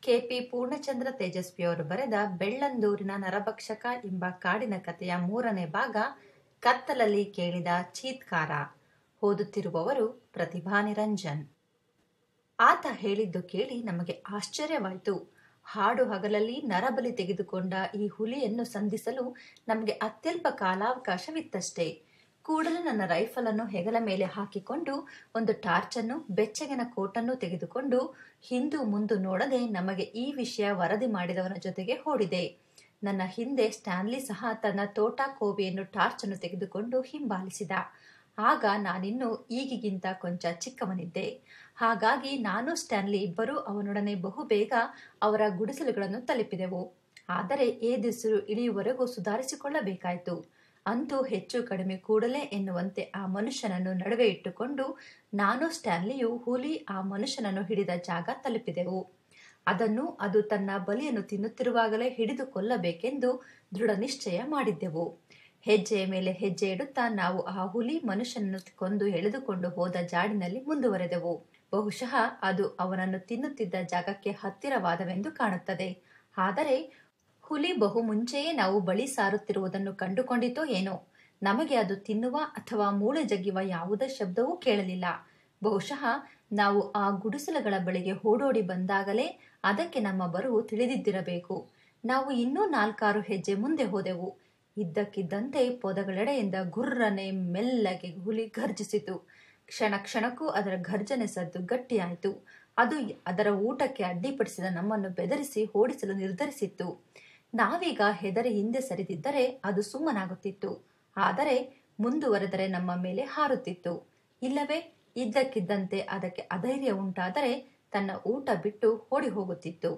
KP Purnachandra ತೇಜಸ್ವಿಯವರು ಬರೆದ ಬೆಳ್ಳಂದೂರಿನ ನರಭಕ್ಷಕ ಎಂಬ ಕಾಡಿನ ಕಥೆಯ 3ನೇ ಭಾಗ ಕತ್ತಲಲ್ಲಿ ಕೇಳಿದ ಚೀತ್ಕಾರ. ಓದುತ್ತಿರುವವರು ಪ್ರತಿಭಾ ನಿರಂಜನ್. ಆತ ಹೇಳಿದ್ದು ಕೇಳಿ ನಮಗೆ ಆಶ್ಚರ್ಯವಾಯಿತು. ಹಾಡು ಹಗಲಲ್ಲಿ ನರಬಲಿ ತೆಗೆದುಕೊಂಡ ಈ ಹುಲಿಯನ್ನು ಸಂಧಿಸಲು ನಮಗೆ ಅತ್ಯಲ್ಪ ಕಾಲಾವಕಾಶವಿತ್ತಷ್ಟೇ. ಕೂಡಲೇ ನನ್ನ ರೈಫಲ್ ಅನ್ನು ಹೆಗಲ ಮೇಲೆ ಹಾಕಿಕೊಂಡು ಒಂದು ಟಾರ್ಚನ್ನು ಬೆಚ್ಚಗಿನ ಕೋಟನ್ನು ತೆಗೆದುಕೊಂಡು ಹಿಂದು ಮುಂದು ನೋಡದೆ ನಮಗೆ ಈ ವಿಷಯ ವರದಿ ಮಾಡಿದವನ ಜೊತೆಗೆ ಓಡಿದೆ. ನನ್ನ ಹಿಂದೆ ಸ್ಟ್ಯಾನ್ಲಿ ಸಹ ತನ್ನ ತೋಟ ಕೋವಿಯನ್ನು ಟಾರ್ಚನ್ನು ತೆಗೆದುಕೊಂಡು ಹಿಂಬಾಲಿಸಿದ. ಆಗ ನಾನಿನ್ನು ಈಗಿಗಿಂತ ಕೊಂಚ ಚಿಕ್ಕವನಿದ್ದೆ. ಹಾಗಾಗಿ ನಾನು ಸ್ಟ್ಯಾನ್ಲಿ ಇಬ್ಬರು ಅವನೊಡನೆ ಬಹುಬೇಗ ಅವರ ಗುಡಿಸಲುಗಳನ್ನು ತಲುಪಿದೆವು. ಆದರೆ ಏದಿಸಿರು ಇಳಿಯುವವರೆಗೂ ಸುಧಾರಿಸಿಕೊಳ್ಳಬೇಕಾಯಿತು. ಅಂತೂ ಹೆಚ್ಚು ಕಡಿಮೆ ಕೂಡಲೇ ಎನ್ನುವಂತೆ ಆ ಮನುಷ್ಯನನ್ನು ನಡುವೆ ಇಟ್ಟುಕೊಂಡು ನಾನು ಸ್ಟ್ಯಾನ್ಲಿಯು ಹುಲಿ ಆ ಮನುಷ್ಯನನ್ನು ಹಿಡಿದ ಜಾಗ ತಲುಪಿದೆವು. ಅದು ತನ್ನ ಬಲಿಯನ್ನು ತಿನ್ನುತ್ತಿರುವಾಗಲೇ ಹಿಡಿದು ಕೊಲ್ಲಬೇಕೆಂದು ದೃಢ ನಿಶ್ಚಯ ಮಾಡಿದ್ದೆವು. ಹೆಜ್ಜೆಯ ಮೇಲೆ ಹೆಜ್ಜೆ ಇಡುತ್ತಾ ನಾವು ಆ ಹುಲಿ ಮನುಷ್ಯನನ್ನು ಕೊಂದು ಎಳೆದುಕೊಂಡು ಹೋದ ಜಾಡಿನಲ್ಲಿ ಮುಂದುವರೆದೆವು. ಬಹುಶಃ ಅದು ಅವನನ್ನು ತಿನ್ನುತ್ತಿದ್ದ ಜಾಗಕ್ಕೆ ಹತ್ತಿರವಾದವೆಂದು ಕಾಣುತ್ತದೆ. ಆದರೆ ಹುಲಿ ಬಹು ಮುಂಚೆಯೇ ನಾವು ಬಳಿ ಸಾರುತ್ತಿರುವುದನ್ನು ಕಂಡುಕೊಂಡಿತೋ ಏನೋ. ನಮಗೆ ಅದು ತಿನ್ನುವ ಅಥವಾ ಮೂಳೆ ಜಗ್ಗುವ ಯಾವುದೇ ಶಬ್ದವೂ ಕೇಳಲಿಲ್ಲ. ಬಹುಶಃ ನಾವು ಆ ಗುಡಿಸಲುಗಳ ಬಳಿಗೆ ಓಡೋಡಿ ಬಂದಾಗಲೇ ಅದಕ್ಕೆ ನಮ್ಮ ಬರುವು ತಿಳಿದಿದ್ದಿರಬೇಕು. ನಾವು ಇನ್ನೂ 4-6 ಹೆಜ್ಜೆ ಮುಂದೆ ಹೋದೆವು. ಇದ್ದಕ್ಕಿದ್ದಂತೆ ಪೊದಗಳೆಡೆಯಿಂದ ಗುರ್ರನೆ ಮೆಲ್ಲಗೆ ಹುಲಿ ಗರ್ಜಿಸಿತು. ಕ್ಷಣ ಕ್ಷಣಕ್ಕೂ ಅದರ ಘರ್ಜನೆ ಸದ್ದು ಗಟ್ಟಿಯಾಯಿತು. ಅದು ಅದರ ಊಟಕ್ಕೆ ಅಡ್ಡಿಪಡಿಸಿದ ನಮ್ಮನ್ನು ಬೆದರಿಸಿ ಓಡಿಸಲು ನಿರ್ಧರಿಸಿತ್ತು. ನಾವೀಗ ಹೆದರಿ ಹಿಂದೆ ಸರಿದಿದ್ದರೆ ಅದು ಸುಮ್ಮನಾಗುತ್ತಿತ್ತು. ಆದರೆ ಮುಂದುವರೆದರೆ ನಮ್ಮ ಮೇಲೆ ಹಾರುತ್ತಿತ್ತು. ಇಲ್ಲವೇ ಇದ್ದಕ್ಕಿದ್ದಂತೆ ಅದಕ್ಕೆ ಅಧೈರ್ಯ ಉಂಟಾದರೆ ತನ್ನ ಊಟ ಬಿಟ್ಟು ಓಡಿ ಹೋಗುತ್ತಿತ್ತು.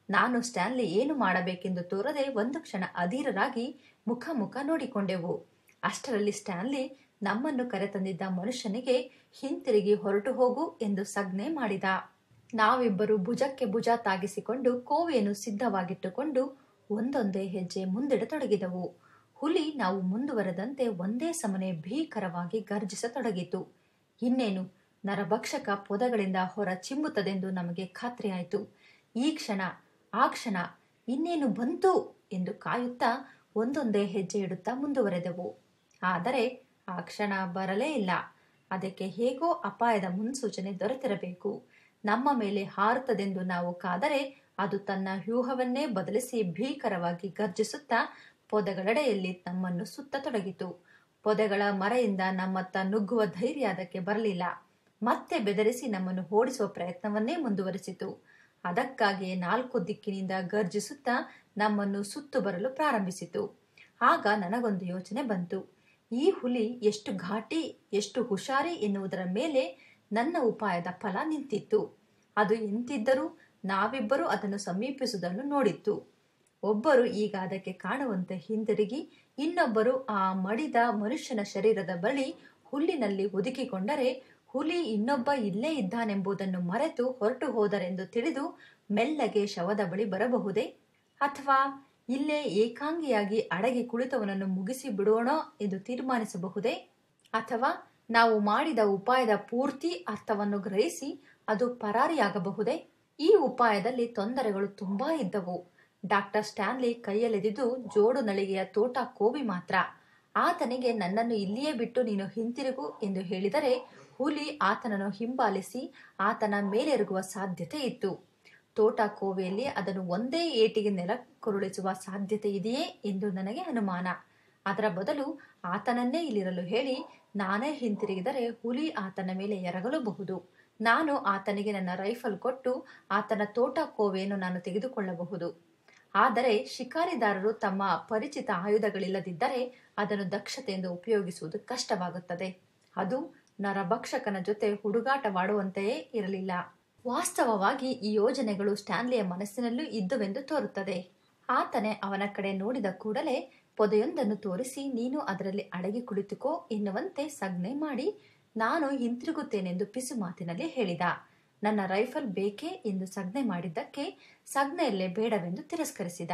ನಾನು ಸ್ಟ್ಯಾನ್ಲಿ ಏನು ಮಾಡಬೇಕೆಂದು ತೋರದೆ ಒಂದು ಕ್ಷಣ ಅಧೀರರಾಗಿ ಮುಖ ನೋಡಿಕೊಂಡೆವು. ಅಷ್ಟರಲ್ಲಿ ಸ್ಟ್ಯಾನ್ಲಿ ನಮ್ಮನ್ನು ಕರೆತಂದಿದ್ದ ಮನುಷ್ಯನಿಗೆ ಹಿಂತಿರುಗಿ ಹೊರಟು ಹೋಗು ಎಂದು ಸಜ್ಞೆ ಮಾಡಿದ. ನಾವಿಬ್ಬರು ಭುಜಕ್ಕೆ ಭುಜ ತಾಗಿಸಿಕೊಂಡು ಕೋವಿಯನ್ನು ಸಿದ್ಧವಾಗಿಟ್ಟುಕೊಂಡು ಒಂದೊಂದೇ ಹೆಜ್ಜೆ ಮುಂದಿಡತೊಡಗಿದವು. ಹುಲಿ ನಾವು ಮುಂದುವರೆದಂತೆ ಒಂದೇ ಸಮನೆ ಭೀಕರವಾಗಿ ಗರ್ಜಿಸತೊಡಗಿತು. ಇನ್ನೇನು ನರಭಕ್ಷಕ ಪೊದಗಳಿಂದ ಹೊರ ಚಿಮ್ಮುತ್ತದೆಂದು ನಮಗೆ ಖಾತ್ರಿಯಾಯಿತು. ಈ ಕ್ಷಣ ಆ ಕ್ಷಣ ಇನ್ನೇನು ಬಂತು ಎಂದು ಕಾಯುತ್ತಾ ಒಂದೊಂದೇ ಹೆಜ್ಜೆ ಇಡುತ್ತಾ ಮುಂದುವರೆದೆವು. ಆದರೆ ಆ ಕ್ಷಣ ಬರಲೇ ಇಲ್ಲ. ಅದಕ್ಕೆ ಹೇಗೋ ಅಪಾಯದ ಮುನ್ಸೂಚನೆ ದೊರೆತಿರಬೇಕು. ನಮ್ಮ ಮೇಲೆ ಹಾರುತ್ತದೆಂದು ನಾವು ಕಾದರೆ ಅದು ತನ್ನ ವ್ಯೂಹವನ್ನೇ ಬದಲಿಸಿ ಭೀಕರವಾಗಿ ಗರ್ಜಿಸುತ್ತಾ ಪೊದಗಳೆಡೆಯಲ್ಲಿ ನಮ್ಮನ್ನು ಸುತ್ತತೊಡಗಿತು. ಪೊದೆಗಳ ಮರೆಯಿಂದ ನಮ್ಮತ್ತ ನುಗ್ಗುವ ಧೈರ್ಯ ಅದಕ್ಕೆ ಬರಲಿಲ್ಲ. ಮತ್ತೆ ಬೆದರಿಸಿ ನಮ್ಮನ್ನು ಓಡಿಸುವ ಪ್ರಯತ್ನವನ್ನೇ ಮುಂದುವರಿಸಿತು. ಅದಕ್ಕಾಗಿಯೇ 4 ದಿಕ್ಕಿನಿಂದ ಗರ್ಜಿಸುತ್ತಾ ನಮ್ಮನ್ನು ಸುತ್ತು ಬರಲು ಪ್ರಾರಂಭಿಸಿತು. ಆಗ ನನಗೊಂದು ಯೋಚನೆ ಬಂತು. ಈ ಹುಲಿ ಎಷ್ಟು ಘಾಟಿ, ಎಷ್ಟು ಹುಷಾರಿ ಎನ್ನುವುದರ ಮೇಲೆ ನನ್ನ ಉಪಾಯದ ಫಲ ನಿಂತಿತ್ತು. ಅದು ಎಂತಿದ್ದರೂ ನಾವಿಬ್ಬರೂ ಅದನ್ನು ಸಮೀಪಿಸುವುದನ್ನು ನೋಡಿತ್ತು. ಒಬ್ಬರು ಈಗ ಅದಕ್ಕೆ ಕಾಣುವಂತೆ ಹಿಂದಿರುಗಿ ಇನ್ನೊಬ್ಬರು ಆ ಮಡಿದ ಮನುಷ್ಯನ ಶರೀರದ ಬಳಿ ಹುಲ್ಲಿನಲ್ಲಿ ಒದುಕಿಕೊಂಡರೆ ಹುಲಿ ಇನ್ನೊಬ್ಬ ಇಲ್ಲೇ ಇದ್ದಾನೆಂಬುದನ್ನು ಮರೆತು ಹೊರಟು ಹೋದರೆಂದು ತಿಳಿದು ಮೆಲ್ಲಗೆ ಶವದ ಬಳಿ ಬರಬಹುದೇ? ಅಥವಾ ಇಲ್ಲೇ ಏಕಾಂಗಿಯಾಗಿ ಅಡಗಿ ಕುಳಿತವನನ್ನು ಮುಗಿಸಿ ಬಿಡೋಣ ಎಂದು ತೀರ್ಮಾನಿಸಬಹುದೇ? ಅಥವಾ ನಾವು ಮಾಡಿದ ಉಪಾಯದ ಪೂರ್ತಿ ಅರ್ಥವನ್ನು ಗ್ರಹಿಸಿ ಅದು ಪರಾರಿಯಾಗಬಹುದೇ? ಈ ಉಪಾಯದಲ್ಲಿ ತೊಂದರೆಗಳು ತುಂಬಾ ಇದ್ದವು. ಡಾಕ್ಟರ್ ಸ್ಟ್ಯಾನ್ಲಿ ಕೈಯಲ್ಲಿದ್ದುದು ಜೋಡು ನಳಿಗೆಯ ತೋಟ ಕೋವಿ ಮಾತ್ರ. ಆತನಿಗೆ ನನ್ನನ್ನು ಇಲ್ಲಿಯೇ ಬಿಟ್ಟು ನೀನು ಹಿಂತಿರುಗು ಎಂದು ಹೇಳಿದರೆ ಹುಲಿ ಆತನನ್ನು ಹಿಂಬಾಲಿಸಿ ಆತನ ಮೇಲೆರಗುವ ಸಾಧ್ಯತೆ ಇತ್ತು. ತೋಟ ಕೋವಿಯಲ್ಲಿ ಅದನ್ನು ಒಂದೇ ಏಟಿಗೆ ನೆಲ ಕುರುಳಿಸುವ ಸಾಧ್ಯತೆ ಇದೆಯೇ ಎಂದು ನನಗೆ ಅನುಮಾನ. ಅದರ ಬದಲು ಆತನನ್ನೇ ಇಲ್ಲಿರಲು ಹೇಳಿ ನಾನೇ ಹಿಂತಿರುಗಿದರೆ ಹುಲಿ ಆತನ ಮೇಲೆ ಎರಗಲೂಬಹುದು. ನಾನು ಆತನಿಗೆ ನನ್ನ ರೈಫಲ್ ಕೊಟ್ಟು ಆತನ ತೋಟ ಕೋವೆಯನ್ನು ನಾನು ತೆಗೆದುಕೊಳ್ಳಬಹುದು. ಆದರೆ ಶಿಕಾರಿದಾರರು ತಮ್ಮ ಪರಿಚಿತ ಆಯುಧಗಳಿಲ್ಲದಿದ್ದರೆ ಅದನ್ನು ದಕ್ಷತೆಯಿಂದ ಉಪಯೋಗಿಸುವುದು ಕಷ್ಟವಾಗುತ್ತದೆ. ಅದು ನರಭಕ್ಷಕನ ಜೊತೆ ಹುಡುಗಾಟವಾಡುವಂತೆಯೇ ಇರಲಿಲ್ಲ. ವಾಸ್ತವವಾಗಿ ಈ ಯೋಜನೆಗಳು ಸ್ಟ್ಯಾನ್ಲಿಯ ಮನಸ್ಸಿನಲ್ಲೂ ಇದ್ದುವೆಂದು ತೋರುತ್ತದೆ. ಆತನೇ ಅವನ ಕಡೆ ನೋಡಿದ ಕೂಡಲೇ ಪೊದೆಯೊಂದನ್ನು ತೋರಿಸಿ ನೀನು ಅದರಲ್ಲಿ ಅಡಗಿ ಕುಳಿತುಕೋ ಎನ್ನುವಂತೆ ಸಜ್ಞೆ ಮಾಡಿ ನಾನು ಹಿಂತಿರುಗುತ್ತೇನೆಂದು ಪಿಸು ಮಾತಿನಲ್ಲಿ ಹೇಳಿದ. ನನ್ನ ರೈಫಲ್ ಬೇಕೇ ಎಂದು ಸಜ್ಞೆ ಮಾಡಿದ್ದಕ್ಕೆ ಸಜ್ಞೆಯಲ್ಲೇ ಬೇಡವೆಂದು ತಿರಸ್ಕರಿಸಿದ.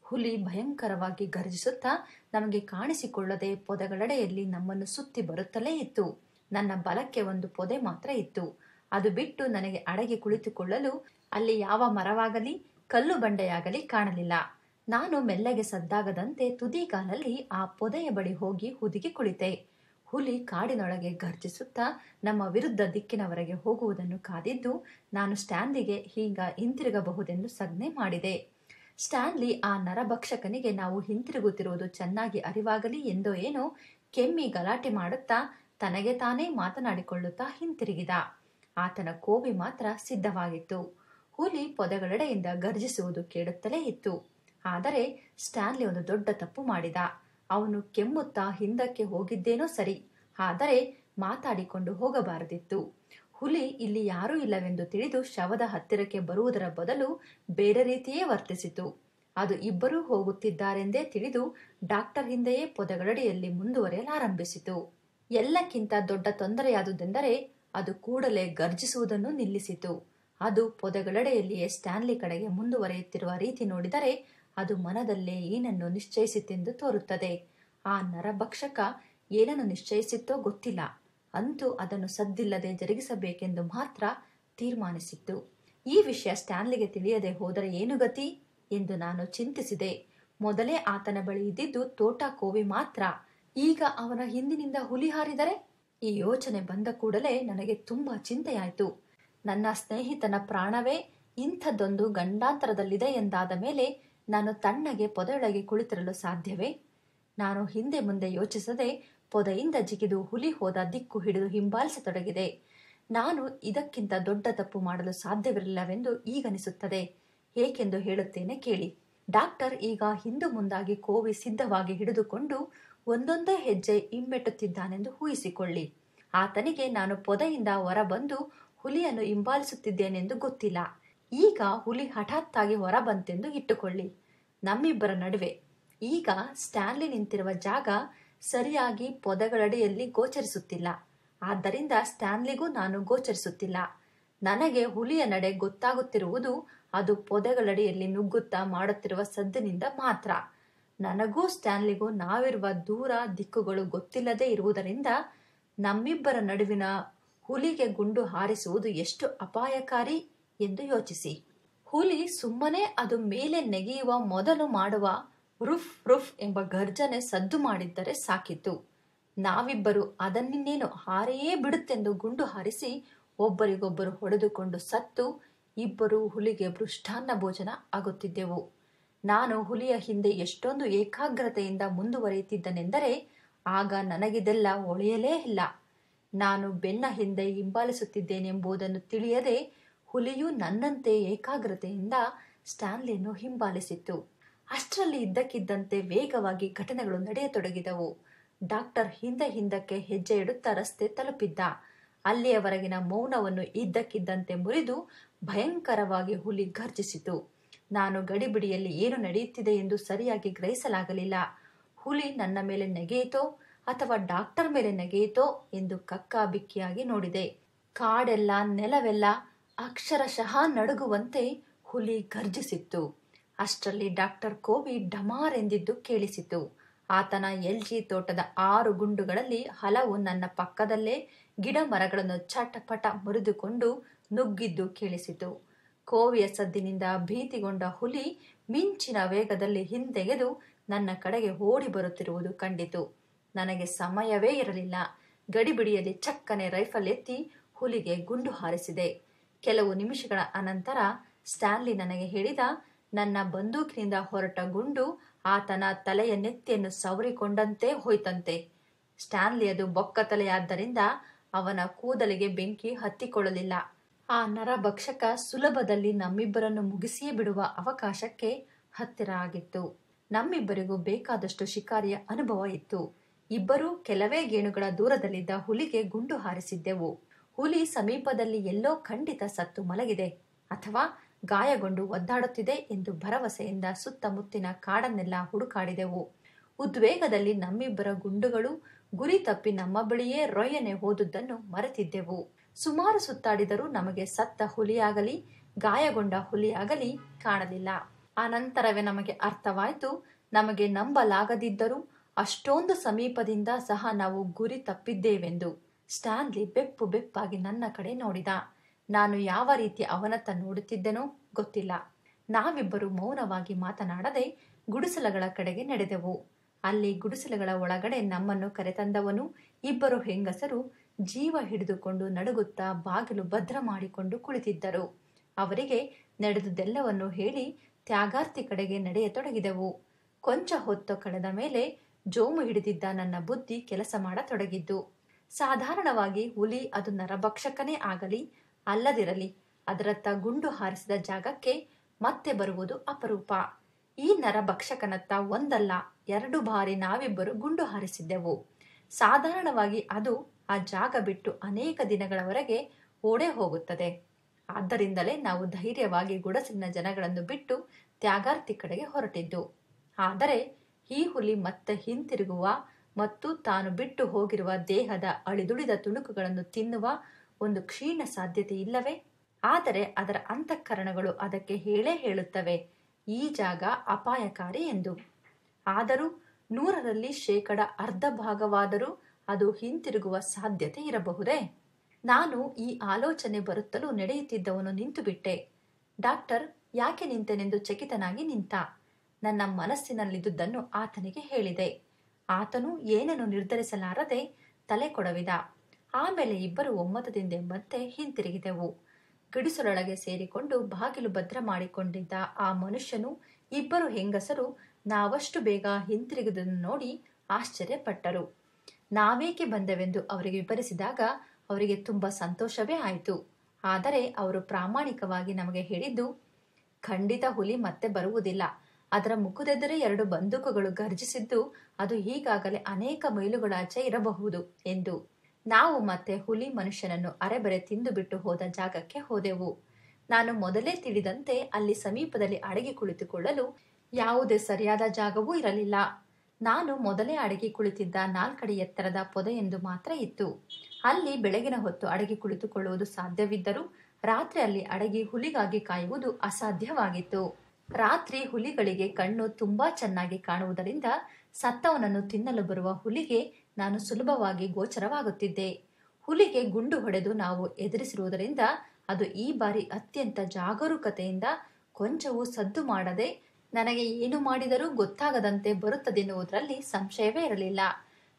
ಹುಲಿ ಭಯಂಕರವಾಗಿ ಗರ್ಜಿಸುತ್ತಾ ನಮಗೆ ಕಾಣಿಸಿಕೊಳ್ಳದೆ ಪೊದೆಗಳೆಡೆಯಲ್ಲಿ ನಮ್ಮನ್ನು ಸುತ್ತಿ ಬರುತ್ತಲೇ ಇತ್ತು. ನನ್ನ ಬಲಕ್ಕೆ ಒಂದು ಪೊದೆ ಮಾತ್ರ ಇತ್ತು. ಅದು ಬಿಟ್ಟು ನನಗೆ ಅಡಗಿ ಕುಳಿತುಕೊಳ್ಳಲು ಅಲ್ಲಿ ಯಾವ ಮರವಾಗಲಿ ಕಲ್ಲು ಬಂಡೆಯಾಗಲಿ ಕಾಣಲಿಲ್ಲ. ನಾನು ಮೆಲ್ಲಗೆ ಸದ್ದಾಗದಂತೆ ತುದಿಗಾಲಲ್ಲಿ ಆ ಪೊದೆಯ ಬಳಿ ಹೋಗಿ ಹುದುಗಿ ಕುಳಿತೆ. ಹುಲಿ ಕಾಡಿನೊಳಗೆ ಗರ್ಜಿಸುತ್ತಾ ನಮ್ಮ ವಿರುದ್ಧ ದಿಕ್ಕಿನವರೆಗೆ ಹೋಗುವುದನ್ನು ಕಾದಿದ್ದು ನಾನು ಸ್ಟ್ಯಾನ್ಲಿಗೆ ಹೀಗ ಹಿಂತಿರುಗಬಹುದೆಂದು ಸಂಜ್ಞೆ ಮಾಡಿದೆ. ಸ್ಟ್ಯಾನ್ಲಿ ಆ ನರಭಕ್ಷಕನಿಗೆ ನಾವು ಹಿಂತಿರುಗುತ್ತಿರುವುದು ಚೆನ್ನಾಗಿ ಅರಿವಾಗಲಿ ಎಂದೋ ಏನೋ ಕೆಮ್ಮಿ ಗಲಾಟೆ ಮಾಡುತ್ತಾ ತನಗೆ ತಾನೇ ಮಾತನಾಡಿಕೊಳ್ಳುತ್ತಾ ಹಿಂತಿರುಗಿದ. ಆತನ ಕೋವಿ ಮಾತ್ರ ಸಿದ್ಧವಾಗಿತ್ತು. ಹುಲಿ ಪೊದೆಗಳೆಡೆಯಿಂದ ಗರ್ಜಿಸುವುದು ಕೇಳುತ್ತಲೇ ಇತ್ತು. ಆದರೆ ಸ್ಟ್ಯಾನ್ಲಿ ಒಂದು ದೊಡ್ಡ ತಪ್ಪು ಮಾಡಿದ. ಅವನು ಕೆಮ್ಮುತ್ತಾ ಹಿಂದಕ್ಕೆ ಹೋಗಿದ್ದೇನೋ ಸರಿ, ಆದರೆ ಮಾತಾಡಿಕೊಂಡು ಹೋಗಬಾರದಿತ್ತು. ಹುಲಿ ಇಲ್ಲಿ ಯಾರೂ ಇಲ್ಲವೆಂದು ತಿಳಿದು ಶವದ ಹತ್ತಿರಕ್ಕೆ ಬರುವುದರ ಬದಲು ಬೇರೆ ರೀತಿಯೇ ವರ್ತಿಸಿತು. ಅದು ಇಬ್ಬರೂ ಹೋಗುತ್ತಿದ್ದಾರೆಂದೇ ತಿಳಿದು ಡಾಕ್ಟರ್ ಹಿಂದೆಯೇ ಪೊದೆಗಳಡಿಯಲ್ಲಿ ಮುಂದುವರೆಯಲಾರಂಭಿಸಿತು. ಎಲ್ಲಕ್ಕಿಂತ ದೊಡ್ಡ ತೊಂದರೆಯಾದುದೆಂದರೆ ಅದು ಕೂಡಲೇ ಗರ್ಜಿಸುವುದನ್ನು ನಿಲ್ಲಿಸಿತು. ಅದು ಪೊದೆಗಳೆಡೆಯಲ್ಲಿಯೇ ಸ್ಟ್ಯಾನ್ಲಿ ಕಡೆಗೆ ಮುಂದುವರೆಯುತ್ತಿರುವ ರೀತಿ ನೋಡಿದರೆ ಅದು ಮನದಲ್ಲೇ ಏನನ್ನು ನಿಶ್ಚಯಿಸಿತೆಂದು ತೋರುತ್ತದೆ. ಆ ನರಭಕ್ಷಕ ಏನನ್ನು ನಿಶ್ಚಯಿಸಿತ್ತೋ ಗೊತ್ತಿಲ್ಲ. ಅಂತೂ ಅದನ್ನು ಸದ್ದಿಲ್ಲದೆ ಜರುಗಿಸಬೇಕೆಂದು ಮಾತ್ರ ತೀರ್ಮಾನಿಸಿತ್ತು. ಈ ವಿಷಯ ಸ್ಟ್ಯಾನ್ಲಿಗೆ ತಿಳಿಯದೆ ಹೋದರೆ ಏನು ಗತಿ ಎಂದು ನಾನು ಚಿಂತಿಸಿದೆ. ಮೊದಲೇ ಆತನ ಬಳಿ ಇದ್ದಿದ್ದು ತೋಟ ಕೋವಿ ಮಾತ್ರ. ಈಗ ಅವನ ಹಿಂದಿನಿಂದ ಹುಲಿ ಹಾರಿದರೆ? ಈ ಯೋಚನೆ ಬಂದ ಕೂಡಲೇ ನನಗೆ ತುಂಬಾ ಚಿಂತೆಯಾಯಿತು. ನನ್ನ ಸ್ನೇಹಿತನ ಪ್ರಾಣವೇ ಇಂಥದ್ದೊಂದು ಗಂಡಾಂತರದಲ್ಲಿದೆ ಎಂದಾದ ಮೇಲೆ ನಾನು ತಣ್ಣಗೆ ಪೊದೆಯೊಳಗೆ ಕುಳಿತಿರಲು ಸಾಧ್ಯವೇ? ನಾನು ಹಿಂದೆ ಮುಂದೆ ಯೋಚಿಸದೆ ಪೊದೆಯಿಂದ ಜಿಗಿದು ಹುಲಿ ಹೋದ ದಿಕ್ಕು ಹಿಡಿದು ಹಿಂಬಾಲಿಸತೊಡಗಿದೆ. ನಾನು ಇದಕ್ಕಿಂತ ದೊಡ್ಡ ತಪ್ಪು ಮಾಡಲು ಸಾಧ್ಯವಿರಲಿಲ್ಲವೆಂದು ಈಗನಿಸುತ್ತದೆ. ಏಕೆಂದು ಹೇಳುತ್ತೇನೆ ಕೇಳಿ. ಡಾಕ್ಟರ್ ಈಗ ಹಿಂದು ಮುಂದಾಗಿ ಕೋವಿ ಸಿದ್ಧವಾಗಿ ಹಿಡಿದುಕೊಂಡು ಒಂದೊಂದೇ ಹೆಜ್ಜೆ ಹಿಮ್ಮೆಟ್ಟುತ್ತಿದ್ದಾನೆಂದು ಊಹಿಸಿಕೊಳ್ಳಿ. ಆತನಿಗೆ ನಾನು ಪೊದೆಯಿಂದ ಹೊರಬಂದು ಹುಲಿಯನ್ನು ಹಿಂಬಾಲಿಸುತ್ತಿದ್ದೇನೆಂದು ಗೊತ್ತಿಲ್ಲ. ಈಗ ಹುಲಿ ಹಠಾತ್ತಾಗಿ ಹೊರಬಂತೆಂದು ಇಟ್ಟುಕೊಳ್ಳಿ. ನಮ್ಮಿಬ್ಬರ ನಡುವೆ ಈಗ ಸ್ಟ್ಯಾನ್ಲಿ ನಿಂತಿರುವ ಜಾಗ ಸರಿಯಾಗಿ ಪೊದೆಗಳಡಿಯಲ್ಲಿ ಗೋಚರಿಸುತ್ತಿಲ್ಲ. ಆದ್ದರಿಂದ ಸ್ಟ್ಯಾನ್ಲಿಗೂ ನಾನು ಗೋಚರಿಸುತ್ತಿಲ್ಲ. ನನಗೆ ಹುಲಿಯ ನಡೆ ಗೊತ್ತಾಗುತ್ತಿರುವುದು ಅದು ಪೊದೆಗಳಡಿಯಲ್ಲಿ ನುಗ್ಗುತ್ತಾ ಮಾಡುತ್ತಿರುವ ಸದ್ದಿನಿಂದ ಮಾತ್ರ. ನನಗೂ ಸ್ಟ್ಯಾನ್ಲಿಗೂ ನಾವಿರುವ ದೂರ ದಿಕ್ಕುಗಳು ಗೊತ್ತಿಲ್ಲದೆ ಇರುವುದರಿಂದ ನಮ್ಮಿಬ್ಬರ ನಡುವಿನ ಹುಲಿಗೆ ಗುಂಡು ಹಾರಿಸುವುದು ಎಷ್ಟು ಅಪಾಯಕಾರಿ ಎಂದು ಯೋಚಿಸಿ. ಹುಲಿ ಸುಮ್ಮನೆ ಅದು ಮೇಲೆ ನೆಗೆಯುವ ಮೊದಲು ಮಾಡುವ ರುಫ್ ರುಫ್ ಎಂಬ ಗರ್ಜನೆ ಸದ್ದು ಮಾಡಿದ್ದರೆ ಸಾಕಿತ್ತು. ನಾವಿಬ್ಬರು ಅದನ್ನಿನ್ನೇನು ಹಾರಿಯೇ ಬಿಡುತ್ತೆಂದು ಗುಂಡು ಹಾರಿಸಿ ಒಬ್ಬರಿಗೊಬ್ಬರು ಹೊಡೆದುಕೊಂಡು ಸತ್ತು ಇಬ್ಬರು ಹುಲಿಗೆ ಮೃಷ್ಟಾನ್ನ ಭೋಜನ ಆಗುತ್ತಿದ್ದೆವು. ನಾನು ಹುಲಿಯ ಹಿಂದೆ ಎಷ್ಟೊಂದು ಏಕಾಗ್ರತೆಯಿಂದ ಮುಂದುವರಿಯುತ್ತಿದ್ದನೆಂದರೆ ಆಗ ನನಗಿದೆಲ್ಲ ಒಳೆಯಲೇ ಇಲ್ಲ. ನಾನು ಬೆನ್ನ ಹಿಂದೆ ಹಿಂಬಾಲಿಸುತ್ತಿದ್ದೇನೆಂಬುದನ್ನು ತಿಳಿಯದೆ ಹುಲಿಯು ನನ್ನಂತೆ ಏಕಾಗ್ರತೆಯಿಂದ ಸ್ಟ್ಯಾನ್ಲಿಯನ್ನು ಹಿಂಬಾಲಿಸಿತ್ತು. ಅಷ್ಟರಲ್ಲಿ ಇದ್ದಕ್ಕಿದ್ದಂತೆ ವೇಗವಾಗಿ ಘಟನೆಗಳು ನಡೆಯತೊಡಗಿದವು. ಡಾಕ್ಟರ್ ಹಿಂದಕ್ಕೆ ಹೆಜ್ಜೆ ಇಡುತ್ತಾ ರಸ್ತೆ ತಲುಪಿದ್ದ. ಅಲ್ಲಿಯವರೆಗಿನ ಮೌನವನ್ನು ಇದ್ದಕ್ಕಿದ್ದಂತೆ ಮುರಿದು ಭಯಂಕರವಾಗಿ ಹುಲಿ ಗರ್ಜಿಸಿತು. ನಾನು ಗಡಿಬಿಡಿಯಲ್ಲಿ ಏನು ನಡೆಯುತ್ತಿದೆ ಎಂದು ಸರಿಯಾಗಿ ಗ್ರಹಿಸಲಾಗಲಿಲ್ಲ. ಹುಲಿ ನನ್ನ ಮೇಲೆ ನೆಗೆಯಿತೋ ಅಥವಾ ಡಾಕ್ಟರ್ ಮೇಲೆ ನೆಗೆಯಿತೋ ಎಂದು ಕಕ್ಕಾಬಿಕ್ಕಿಯಾಗಿ ನೋಡಿದೆ. ಕಾಡೆಲ್ಲ ನೆಲವೆಲ್ಲ ಅಕ್ಷರಶಃ ನಡುಗುವಂತೆ ಹುಲಿ ಗರ್ಜಿಸಿತ್ತು. ಅಷ್ಟರಲ್ಲಿ ಡಾಕ್ಟರ್ ಕೋವಿ ಡಮಾರ್ ಎಂದಿದ್ದು ಕೇಳಿಸಿತು. ಆತನ ಎಲ್ಜಿ ತೋಟದ 6 ಗುಂಡುಗಳಲ್ಲಿ ಹಲವು ನನ್ನ ಪಕ್ಕದಲ್ಲೇ ಗಿಡ ಮರಗಳನ್ನು ಚಟಪಟ ಮುರಿದುಕೊಂಡು ನುಗ್ಗಿದ್ದು ಕೇಳಿಸಿತು. ಕೋವಿಯ ಸದ್ದಿನಿಂದ ಭೀತಿಗೊಂಡ ಹುಲಿ ಮಿಂಚಿನ ವೇಗದಲ್ಲಿ ಹಿಂದೆಗೆದು ನನ್ನ ಕಡೆಗೆ ಓಡಿ ಬರುತ್ತಿರುವುದು ಕಂಡಿತು. ನನಗೆ ಸಮಯವೇ ಇರಲಿಲ್ಲ. ಗಡಿಬಿಡಿಯಲ್ಲಿ ಚಕ್ಕನೆ ರೈಫಲ್ ಎತ್ತಿ ಹುಲಿಗೆ ಗುಂಡು ಹಾರಿಸಿದೆ. ಕೆಲವು ನಿಮಿಷಗಳ ಅನಂತರ ಸ್ಟ್ಯಾನ್ಲಿ ನನಗೆ ಹೇಳಿದ, ನನ್ನ ಬಂದೂಕಿನಿಂದ ಹೊರಟ ಗುಂಡು ಆತನ ತಲೆಯ ನೆತ್ತಿಯನ್ನು ಸವರಿಕೊಂಡಂತೆ ಹೋಯ್ತಂತೆ. ಸ್ಟ್ಯಾನ್ಲಿಯದು ಬೊಕ್ಕ ತಲೆಯಾದ್ದರಿಂದ ಅವನ ಕೂದಲಿಗೆ ಬೆಂಕಿ ಹತ್ತಿಕೊಳ್ಳಲಿಲ್ಲ. ಆ ನರಭಕ್ಷಕ ಸುಲಭದಲ್ಲಿ ನಮ್ಮಿಬ್ಬರನ್ನು ಮುಗಿಸಿಯೇ ಬಿಡುವ ಅವಕಾಶಕ್ಕೆ ಹತ್ತಿರ ಆಗಿತ್ತು. ನಮ್ಮಿಬ್ಬರಿಗೂ ಬೇಕಾದಷ್ಟು ಶಿಕಾರಿಯ ಅನುಭವ ಇತ್ತು. ಇಬ್ಬರೂ ಕೆಲವೇ ಗೇಣುಗಳ ದೂರದಲ್ಲಿದ್ದ ಹುಲಿಗೆ ಗುಂಡು ಹಾರಿಸಿದ್ದೆವು. ಹುಲಿ ಸಮೀಪದಲ್ಲಿ ಎಲ್ಲೋ ಖಂಡಿತ ಸತ್ತು ಮಲಗಿದೆ ಅಥವಾ ಗಾಯಗೊಂಡು ಒದ್ದಾಡುತ್ತಿದೆ ಎಂದು ಭರವಸೆಯಿಂದ ಸುತ್ತಮುತ್ತಿನ ಕಾಡನ್ನೆಲ್ಲ ಹುಡುಕಾಡಿದೆವು. ಉದ್ವೇಗದಲ್ಲಿ ನಮ್ಮಿಬ್ಬರ ಗುಂಡುಗಳು ಗುರಿ ತಪ್ಪಿ ನಮ್ಮ ಬಳಿಯೇ ರೊಯ್ಯನೆ ಹೋದುದನ್ನು ಮರೆತಿದ್ದೆವು. ಸುಮಾರು ಸುತ್ತಾಡಿದರೂ ನಮಗೆ ಸತ್ತ ಹುಲಿಯಾಗಲಿ ಗಾಯಗೊಂಡ ಹುಲಿಯಾಗಲಿ ಕಾಣಲಿಲ್ಲ. ಅನಂತರವೇ ನಮಗೆ ಅರ್ಥವಾಯಿತು, ನಮಗೆ ನಂಬಲಾಗದಿದ್ದರೂ ಅಷ್ಟೊಂದು ಸಮೀಪದಿಂದ ಸಹ ನಾವು ಗುರಿ ತಪ್ಪಿದ್ದೇವೆಂದು. ಸ್ಟ್ಯಾನ್ಲಿ ಬೆಪ್ಪು ಬೆಪ್ಪಾಗಿ ನನ್ನ ಕಡೆ ನೋಡಿದ. ನಾನು ಯಾವ ರೀತಿ ಅವನತ್ತ ನೋಡುತ್ತಿದ್ದೆನೋ ಗೊತ್ತಿಲ್ಲ. ನಾವಿಬ್ಬರು ಮೌನವಾಗಿ ಮಾತನಾಡದೆ ಗುಡಿಸಲುಗಳ ಕಡೆಗೆ ನಡೆದೆವು. ಅಲ್ಲಿ ಗುಡಿಸಲುಗಳ ಒಳಗಡೆ ನಮ್ಮನ್ನು ಕರೆತಂದವನು ಇಬ್ಬರು ಹೆಂಗಸರು ಜೀವ ಹಿಡಿದುಕೊಂಡು ನಡುಗುತ್ತಾ ಬಾಗಿಲು ಭದ್ರ ಮಾಡಿಕೊಂಡು ಕುಳಿತಿದ್ದರು. ಅವರಿಗೆ ನಡೆದುದೆಲ್ಲವನ್ನು ಹೇಳಿ ತ್ಯಾಗಾರ್ತಿ ಕಡೆಗೆ ನಡೆಯತೊಡಗಿದೆವು. ಕೊಂಚ ಹೊತ್ತು ಕಳೆದ ಮೇಲೆ ಜೋಮು ಹಿಡಿದಿದ್ದ ನನ್ನ ಬುದ್ಧಿ ಕೆಲಸ ಮಾಡತೊಡಗಿದ್ದು. ಸಾಧಾರಣವಾಗಿ ಹುಲಿ ಅದು ನರಭಕ್ಷಕನೇ ಆಗಲಿ ಅಲ್ಲದಿರಲಿ ಅದರತ್ತ ಗುಂಡು ಹಾರಿಸಿದ ಜಾಗಕ್ಕೆ ಮತ್ತೆ ಬರುವುದು ಅಪರೂಪ. ಈ ನರಭಕ್ಷಕನತ್ತ ಒಂದಲ್ಲ 2 ಬಾರಿ ನಾವಿಬ್ಬರು ಗುಂಡು ಹಾರಿಸಿದ್ದೆವು. ಸಾಧಾರಣವಾಗಿ ಅದು ಆ ಜಾಗ ಬಿಟ್ಟು ಅನೇಕ ದಿನಗಳವರೆಗೆ ಓಡೇ ಹೋಗುತ್ತದೆ. ಆದ್ದರಿಂದಲೇ ನಾವು ಧೈರ್ಯವಾಗಿ ಗುಡಸಿನ ಜನಗಳನ್ನು ಬಿಟ್ಟು ತ್ಯಾಗಾರ್ತಿ ಕಡೆಗೆ ಹೊರಟಿದ್ದು. ಆದರೆ ಈ ಹುಲಿ ಮತ್ತೆ ಹಿಂತಿರುಗುವ ಮತ್ತು ತಾನು ಬಿಟ್ಟು ಹೋಗಿರುವ ದೇಹದ ಅಳಿದುಳಿದ ತುಣುಕುಗಳನ್ನು ತಿನ್ನುವ ಒಂದು ಕ್ಷೀಣ ಸಾಧ್ಯತೆ ಇಲ್ಲವೇ? ಆದರೆ ಅದರ ಅಂತಃಕರಣಗಳು ಅದಕ್ಕೆ ಹೇಳೇ ಹೇಳುತ್ತವೆ ಈ ಜಾಗ ಅಪಾಯಕಾರಿ ಎಂದು. ಆದರೂ 100ರಲ್ಲಿ 10% ಅದು ಹಿಂತಿರುಗುವ ಸಾಧ್ಯತೆ ಇರಬಹುದೇ? ನಾನು ಈ ಆಲೋಚನೆ ಬರುತ್ತಲೂ ನಡೆಯುತ್ತಿದ್ದವನು ನಿಂತು ಬಿಟ್ಟೆ. ಡಾಕ್ಟರ್ ಯಾಕೆ ನಿಂತೆನೆಂದು ಚಕಿತನಾಗಿ ನಿಂತ. ನನ್ನ ಮನಸ್ಸಿನಲ್ಲಿದ್ದುದನ್ನು ಆತನಿಗೆ ಹೇಳಿದೆ. ಆತನು ಏನನ್ನು ನಿರ್ಧರಿಸಲಾರದೆ ತಲೆ ಕೊಡವಿದ. ಆಮೇಲೆ ಇಬ್ಬರು ಒಮ್ಮತದಿಂದೆಂಬಂತೆ ಹಿಂತಿರುಗಿದೆವು. ಗುಡಿಸಲೊಳಗೆ ಸೇರಿಕೊಂಡು ಬಾಗಿಲು ಭದ್ರ ಮಾಡಿಕೊಂಡಿದ್ದ ಆ ಮನುಷ್ಯನು ಇಬ್ಬರು ಹೆಂಗಸರು ನಾವಷ್ಟು ಬೇಗ ಹಿಂತಿರುಗಿದುದನ್ನು ನೋಡಿ ಆಶ್ಚರ್ಯಪಟ್ಟರು. ನಾವೇಕೆ ಬಂದೆವೆಂದು ಅವರಿಗೆ ವಿವರಿಸಿದಾಗ ಅವರಿಗೆ ತುಂಬಾ ಸಂತೋಷವೇ ಆಯಿತು. ಆದರೆ ಅವರು ಪ್ರಾಮಾಣಿಕವಾಗಿ ನಮಗೆ ಹೇಳಿದ್ದು, ಖಂಡಿತ ಹುಲಿ ಮತ್ತೆ ಬರುವುದಿಲ್ಲ. ಅದರ ಮುಖದೆದುರೇ 2 ಬಂದೂಕುಗಳು ಗರ್ಜಿಸಿದ್ದು ಅದು ಈಗಾಗಲೇ ಅನೇಕ ಮೈಲುಗಳಾಚೆ ಇರಬಹುದು ಎಂದು. ನಾವು ಮತ್ತೆ ಹುಲಿ ಮನುಷ್ಯನನ್ನು ಅರೆಬರೆ ತಿಂದು ಬಿಟ್ಟು ಹೋದ ಜಾಗಕ್ಕೆ ಹೋದೆವು. ನಾನು ಮೊದಲೇ ತಿಳಿದಂತೆ ಅಲ್ಲಿ ಸಮೀಪದಲ್ಲಿ ಅಡಗಿ ಕುಳಿತುಕೊಳ್ಳಲು ಯಾವುದೇ ಸರಿಯಾದ ಜಾಗವೂ ಇರಲಿಲ್ಲ. ನಾನು ಮೊದಲೇ ಅಡಗಿ ಕುಳಿತಿದ್ದ 4 ಅಡಿ ಎತ್ತರದ ಪೊದೆಯೊಂದು ಮಾತ್ರ ಇತ್ತು. ಅಲ್ಲಿ ಬೆಳಗಿನ ಹೊತ್ತು ಅಡಗಿ ಕುಳಿತುಕೊಳ್ಳುವುದು ಸಾಧ್ಯವಿದ್ದರೂ ರಾತ್ರಿ ಅಲ್ಲಿ ಅಡಗಿ ಹುಲಿಗಾಗಿ ಕಾಯುವುದು ಅಸಾಧ್ಯವಾಗಿತ್ತು. ರಾತ್ರಿ ಹುಲಿಗಳಿಗೆ ಕಣ್ಣು ತುಂಬಾ ಚೆನ್ನಾಗಿ ಕಾಣುವುದರಿಂದ ಸತ್ತವನನ್ನು ತಿನ್ನಲು ಬರುವ ಹುಲಿಗೆ ನಾನು ಸುಲಭವಾಗಿ ಗೋಚರವಾಗುತ್ತಿದ್ದೆ. ಹುಲಿಗೆ ಗುಂಡು ಹೊಡೆದು ನಾವು ಎದುರಿಸಿರುವುದರಿಂದ ಅದು ಈ ಬಾರಿ ಅತ್ಯಂತ ಜಾಗರೂಕತೆಯಿಂದ ಕೊಂಚವೂ ಸದ್ದು ಮಾಡದೆ ನನಗೆ ಏನು ಮಾಡಿದರೂ ಗೊತ್ತಾಗದಂತೆ ಬರುತ್ತದೆನ್ನುವುದರಲ್ಲಿ ಸಂಶಯವೇ ಇರಲಿಲ್ಲ.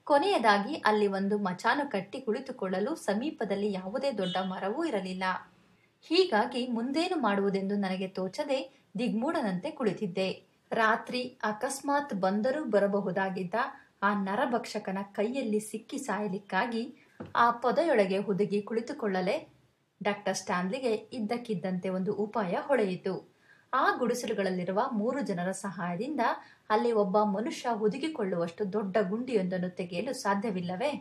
ಕೊನೆಯದಾಗಿ ಅಲ್ಲಿ ಒಂದು ಮಚಾನು ಕಟ್ಟಿ ಕುಳಿತುಕೊಳ್ಳಲು ಸಮೀಪದಲ್ಲಿ ಯಾವುದೇ ದೊಡ್ಡ ಮರವೂ ಇರಲಿಲ್ಲ. ಹೀಗಾಗಿ ಮುಂದೇನು ಮಾಡುವುದೆಂದು ನನಗೆ ತೋಚದೆ ದಿಗ್ಮೂಢನಂತೆ ಕುಳಿತಿದ್ದೆ. ರಾತ್ರಿ ಅಕಸ್ಮಾತ್ ಬಂದರೂ ಬರಬಹುದಾಗಿದ್ದ ಆ ನರಭಕ್ಷಕನ ಕೈಯಲ್ಲಿ ಸಿಕ್ಕಿ ಸಾಯಲಿಕ್ಕಾಗಿ ಆ ಪೊದೆಯೊಳಗೆ ಹುದುಗಿ ಕುಳಿತುಕೊಳ್ಳಲೇ? ಡಾಕ್ಟರ್ ಸ್ಟ್ಯಾನ್ಲಿಗೆ ಇದ್ದಕ್ಕಿದ್ದಂತೆ ಒಂದು ಉಪಾಯ ಹೊಳೆಯಿತು. ಆ ಗುಡಿಸಲುಗಳಲ್ಲಿರುವ 3 ಜನರ ಸಹಾಯದಿಂದ ಅಲ್ಲಿ ಒಬ್ಬ ಮನುಷ್ಯ ಹುದುಗಿಕೊಳ್ಳುವಷ್ಟು ದೊಡ್ಡ ಗುಂಡಿಯೊಂದನ್ನು ತೆಗೆಯಲು ಸಾಧ್ಯವಿಲ್ಲವೇ?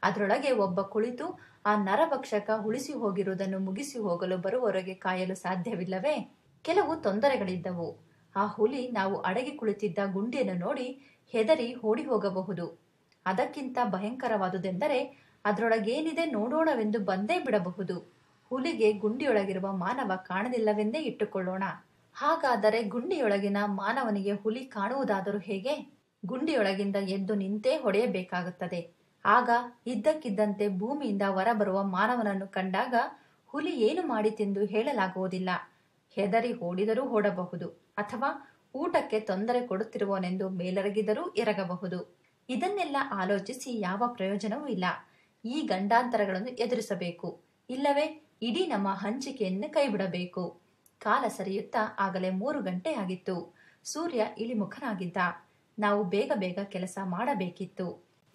ಅದರೊಳಗೆ ಒಬ್ಬ ಕುಳಿತು ಆ ನರಭಕ್ಷಕ ಉಳಿಸಿ ಹೋಗಿರುವುದನ್ನು ಮುಗಿಸಿ ಹೋಗಲು ಬರುವವರೆಗೆ ಕಾಯಲು ಸಾಧ್ಯವಿಲ್ಲವೇ? ಕೆಲವು ತೊಂದರೆಗಳಿದ್ದವು. ಆ ಹುಲಿ ನಾವು ಅಡಗಿ ಕುಳಿತಿದ್ದ ಗುಂಡಿಯನ್ನು ನೋಡಿ ಹೆದರಿ ಓಡಿ ಹೋಗಬಹುದು. ಅದಕ್ಕಿಂತ ಭಯಂಕರವಾದುದೆಂದರೆ ಅದರೊಳಗೇನಿದೆ ನೋಡೋಣವೆಂದು ಬಂದೇ ಬಿಡಬಹುದು. ಹುಲಿಗೆ ಗುಂಡಿಯೊಳಗಿರುವ ಮಾನವ ಕಾಣಲಿಲ್ಲವೆಂದೇ ಇಟ್ಟುಕೊಳ್ಳೋಣ. ಹಾಗಾದರೆ ಗುಂಡಿಯೊಳಗಿನ ಮಾನವನಿಗೆ ಹುಲಿ ಕಾಣುವುದಾದರೂ ಹೇಗೆ? ಗುಂಡಿಯೊಳಗಿಂದ ಎದ್ದು ನಿಂತೇ ಹೊಡೆಯಬೇಕಾಗುತ್ತದೆ. ಆಗ ಇದ್ದಕ್ಕಿದ್ದಂತೆ ಭೂಮಿಯಿಂದ ಹೊರಬರುವ ಮಾನವನನ್ನು ಕಂಡಾಗ ಹುಲಿ ಏನು ಮಾಡಿತೆಂದು ಹೇಳಲಾಗುವುದಿಲ್ಲ. ಹೆದರಿ ಓಡಿದರೂ ಓಡಬಹುದು, ಅಥವಾ ಊಟಕ್ಕೆ ತೊಂದರೆ ಕೊಡುತ್ತಿರುವನೆಂದು ಮೇಲೆರಗಿದರೂ ಎರಗಬಹುದು. ಇದನ್ನೆಲ್ಲ ಆಲೋಚಿಸಿ ಯಾವ ಪ್ರಯೋಜನವೂ ಇಲ್ಲ. ಈ ಗಂಡಾಂತರಗಳನ್ನು ಎದುರಿಸಬೇಕು, ಇಲ್ಲವೇ ಇಡೀ ನಮ್ಮ ಹಂಚಿಕೆಯನ್ನು ಕೈಬಿಡಬೇಕು. ಕಾಲ ಸರಿಯುತ್ತಾ ಆಗಲೇ 3 ಗಂಟೆ ಆಗಿತ್ತು. ಸೂರ್ಯ ಇಳಿಮುಖನಾಗಿದ್ದ. ನಾವು ಬೇಗ ಬೇಗ ಕೆಲಸ ಮಾಡಬೇಕಿತ್ತು.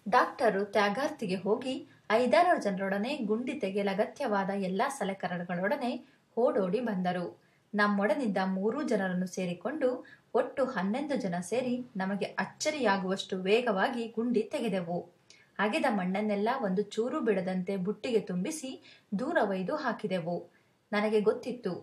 ಡಾಕ್ಟರು ತ್ಯಾಗಾರ್ತಿಗೆ ಹೋಗಿ 5-6 ಜನರೊಡನೆ ಗುಂಡಿ ತೆಗೆಯಲು ಅಗತ್ಯವಾದ ಎಲ್ಲಾ ಸಲಕರಣೆಗಳೊಡನೆ ಓಡೋಡಿ ಬಂದರು. ನಮ್ಮೊಡನಿದ್ದ 3 ಜನರನ್ನು ಸೇರಿಕೊಂಡು ಒಟ್ಟು 11 ಜನ ಸೇರಿ ನಮಗೆ ಅಚ್ಚರಿಯಾಗುವಷ್ಟು ವೇಗವಾಗಿ ಗುಂಡಿ ತೆಗೆದೆವು. ಅಗೆದ ಮಣ್ಣನ್ನೆಲ್ಲ ಒಂದು ಚೂರು ಬಿಡದಂತೆ ಬುಟ್ಟಿಗೆ ತುಂಬಿಸಿ ದೂರ ಒಯ್ದು ಹಾಕಿದೆವು. ನನಗೆ ಗೊತ್ತಿತ್ತು,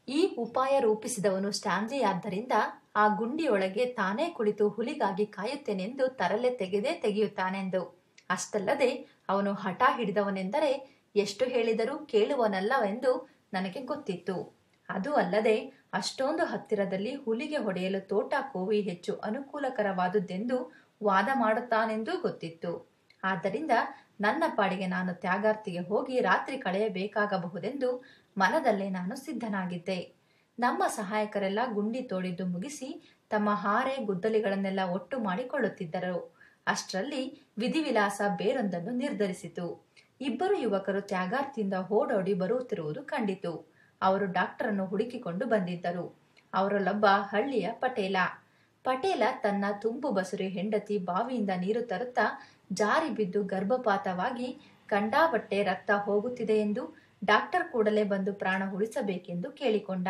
ಈ ಉಪಾಯ ರೂಪಿಸಿದವನು ಸ್ಟ್ಯಾನ್ಲಿ ಆದ್ದರಿಂದ ಆ ಗುಂಡಿಯೊಳಗೆ ತಾನೇ ಕುಳಿತು ಹುಲಿಗಾಗಿ ಕಾಯುತ್ತೇನೆಂದು ತರಲೆ ತೆಗೆದೇ ತೆಗೆಯುತ್ತಾನೆಂದು. ಅಷ್ಟಲ್ಲದೆ ಅವನು ಹಠ ಹಿಡಿದವನೆಂದರೆ ಎಷ್ಟು ಹೇಳಿದರೂ ಕೇಳುವನಲ್ಲವೆಂದು ನನಗೆ ಗೊತ್ತಿತ್ತು. ಅದು ಅಲ್ಲದೆ ಅಷ್ಟೊಂದು ಹತ್ತಿರದಲ್ಲಿ ಹುಲಿಗೆ ಹೊಡೆಯಲು ತೋಟ ಕೋವಿ ಹೆಚ್ಚು ಅನುಕೂಲಕರವಾದುದೆಂದು ವಾದ ಮಾಡುತ್ತಾನೆಂದೂ ಗೊತ್ತಿತ್ತು. ಆದ್ದರಿಂದ ನನ್ನ ಪಾಡಿಗೆ ನಾನು ತ್ಯಾಗಾರ್ತಿಗೆ ಹೋಗಿ ರಾತ್ರಿ ಕಳೆಯಬೇಕಾಗಬಹುದೆಂದು ಮನದಲ್ಲೇ ನಾನು ಸಿದ್ಧನಾಗಿದ್ದೆ. ನಮ್ಮ ಸಹಾಯಕರೆಲ್ಲ ಗುಂಡಿ ತೋಡಿದ್ದು ಮುಗಿಸಿ ತಮ್ಮ ಹಾರೆ ಗುದ್ದಲಿಗಳನ್ನೆಲ್ಲ ಒಟ್ಟು ಮಾಡಿಕೊಳ್ಳುತ್ತಿದ್ದರು. ಅಷ್ಟರಲ್ಲಿ ವಿಧಿವಿಲಾಸ ಬೇರೊಂದನ್ನು ನಿರ್ಧರಿಸಿತು. ಇಬ್ಬರು ಯುವಕರು ತ್ಯಾಗಾರ್ತಿಯಿಂದ ಓಡೋಡಿ ಬರುತ್ತಿರುವುದು ಕಂಡಿತು. ಅವರು ಡಾಕ್ಟರನ್ನು ಹುಡುಕಿಕೊಂಡು ಬಂದಿದ್ದರು. ಅವರಲ್ಲೊಬ್ಬ ಹಳ್ಳಿಯ ಪಟೇಲ. ಪಟೇಲ ತನ್ನ ತುಂಬು ಬಸುರಿ ಹೆಂಡತಿ ಬಾವಿಯಿಂದ ನೀರು ತರುತ್ತಾ ಜಾರಿ ಬಿದ್ದು ಗರ್ಭಪಾತವಾಗಿ ಕಂಡಾಪಟ್ಟೆ ರಕ್ತ ಹೋಗುತ್ತಿದೆ ಎಂದು ಡಾಕ್ಟರ್ ಕೂಡಲೇ ಬಂದು ಪ್ರಾಣ ಉಳಿಸಬೇಕೆಂದು ಕೇಳಿಕೊಂಡ.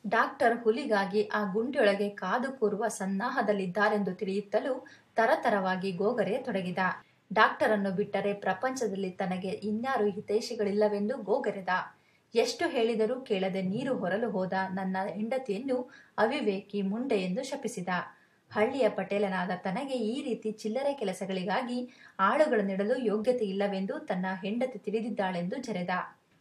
ಡಾಕ್ಟರ್ ಹುಲಿಗಾಗಿ ಆ ಗುಂಡಿಯೊಳಗೆ ಕಾದು ಕೂರುವ ಸನ್ನಾಹದಲ್ಲಿದ್ದಾರೆಂದು ತಿಳಿಯುತ್ತಲೂ ತರತರವಾಗಿ ಗೋಗರೆಯತೊಡಗಿದ. ಡಾಕ್ಟರನ್ನು ಬಿಟ್ಟರೆ ಪ್ರಪಂಚದಲ್ಲಿ ತನಗೆ ಇನ್ಯಾರು ಹಿತೈಷಿಗಳಿಲ್ಲವೆಂದು ಗೋಗರೆದ. ಎಷ್ಟು ಹೇಳಿದರೂ ಕೇಳದೆ ನೀರು ಹೊರಲು ಹೋದ ನನ್ನ ಹೆಂಡತಿಯನ್ನು ಅವಿವೇಕಿ, ಮುಂಡೆ ಎಂದು ಶಪಿಸಿದ. ಹಳ್ಳಿಯ ಪಟೇಲನಾದ ತನಗೆ ಈ ರೀತಿ ಚಿಲ್ಲರೆ ಕೆಲಸಗಳಿಗಾಗಿ ಆಳುಗಳನ್ನಿಡಲು ಯೋಗ್ಯತೆ ಇಲ್ಲವೆಂದು ತನ್ನ ಹೆಂಡತಿ ತಿಳಿದಿದ್ದಾಳೆಂದು ಜರೆದ.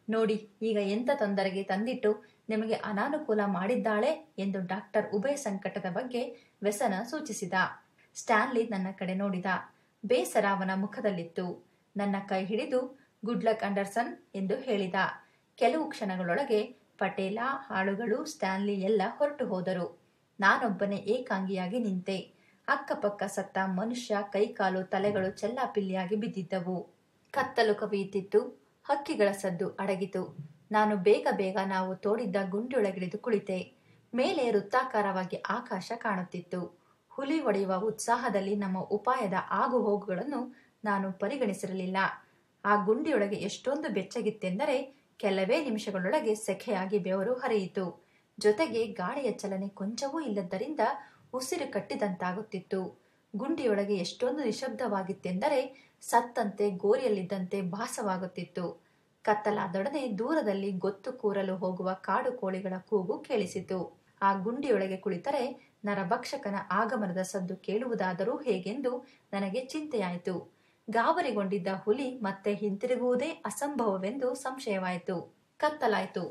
ನೋಡಿ, ಈಗ ಎಂಥ ತೊಂದರೆಗೆ ತಂದಿಟ್ಟು ನಿಮಗೆ ಅನಾನುಕೂಲ ಮಾಡಿದ್ದಾಳೆ ಎಂದು ಡಾಕ್ಟರ್ ಉಭಯ ಸಂಕಟದ ಬಗ್ಗೆ ವ್ಯಸನ ಸೂಚಿಸಿದ. ಸ್ಟ್ಯಾನ್ಲಿ ನನ್ನ ಕಡೆ ನೋಡಿದ. ಬೇಸರ ಅವನ ಮುಖದಲ್ಲಿತ್ತು. ನನ್ನ ಕೈ ಹಿಡಿದು ಗುಡ್ ಲಕ್ ಅಂಡರ್ಸನ್ ಎಂದು ಹೇಳಿದ. ಕೆಲವು ಕ್ಷಣಗಳೊಳಗೆ ಪಟೇಲ, ಆಳುಗಳು, ಸ್ಟ್ಯಾನ್ಲಿ ಎಲ್ಲ ಹೊರಟು ಹೋದರು. ನಾನೊಬ್ಬನೇ ಏಕಾಂಗಿಯಾಗಿ ನಿಂತೆ. ಅಕ್ಕಪಕ್ಕ ಸತ್ತ ಮನುಷ್ಯ ಕೈಕಾಲು ತಲೆಗಳು ಚೆಲ್ಲಾಪಿಲ್ಲಿಯಾಗಿ ಬಿದ್ದಿದ್ದವು. ಕತ್ತಲು ಕವಿಯುತ್ತಿತ್ತು. ಹಕ್ಕಿಗಳ ಸದ್ದು ಅಡಗಿತು. ನಾನು ಬೇಗ ಬೇಗ ನಾವು ತೋಡಿದ್ದ ಗುಂಡಿಯೊಳಗಿಳಿದು ಕುಳಿತೆ. ಮೇಲೆ ವೃತ್ತಾಕಾರವಾಗಿ ಆಕಾಶ ಕಾಣುತ್ತಿತ್ತು. ಹುಲಿ ಹೊಡೆಯುವ ಉತ್ಸಾಹದಲ್ಲಿ ನಮ್ಮ ಉಪಾಯದ ಆಗು ಹೋಗುಗಳನ್ನು ನಾನು ಪರಿಗಣಿಸಿರಲಿಲ್ಲ. ಆ ಗುಂಡಿಯೊಳಗೆ ಎಷ್ಟೊಂದು ಬೆಚ್ಚಗಿತ್ತೆಂದರೆ ಕೆಲವೇ ನಿಮಿಷಗಳೊಳಗೆ ಸೆಖೆಯಾಗಿ ಬೆವರು ಹರಿಯಿತು. ಜೊತೆಗೆ ಗಾಳಿಯ ಚಲನೆ ಕೊಂಚವೂ ಇಲ್ಲದ್ದರಿಂದ ಉಸಿರು ಕಟ್ಟಿದಂತಾಗುತ್ತಿತ್ತು. ಗುಂಡಿಯೊಳಗೆ ಎಷ್ಟೊಂದು ನಿಶಬ್ದವಾಗಿತ್ತೆಂದರೆ ಸತ್ತಂತೆ ಗೋರಿಯಲ್ಲಿದ್ದಂತೆ ಭಾಸವಾಗುತ್ತಿತ್ತು. ಕತ್ತಲಾದೊಡನೆ ದೂರದಲ್ಲಿ ಗೊತ್ತು ಕೂರಲು ಹೋಗುವ ಕಾಡು ಕೋಳಿಗಳ ಕೂಗು ಕೇಳಿಸಿತು. ಆ ಗುಂಡಿಯೊಳಗೆ ಕುಳಿತರೆ ನರಭಕ್ಷಕನ ಆಗಮನದ ಸದ್ದು ಕೇಳುವುದಾದರೂ ಹೇಗೆಂದು ನನಗೆ ಚಿಂತೆಯಾಯಿತು. ಗಾಬರಿಗೊಂಡಿದ್ದ ಹುಲಿ ಮತ್ತೆ ಹಿಂತಿರುಗುವುದೇ ಅಸಂಭವವೆಂದು ಸಂಶಯವಾಯಿತು. ಕತ್ತಲಾಯಿತು.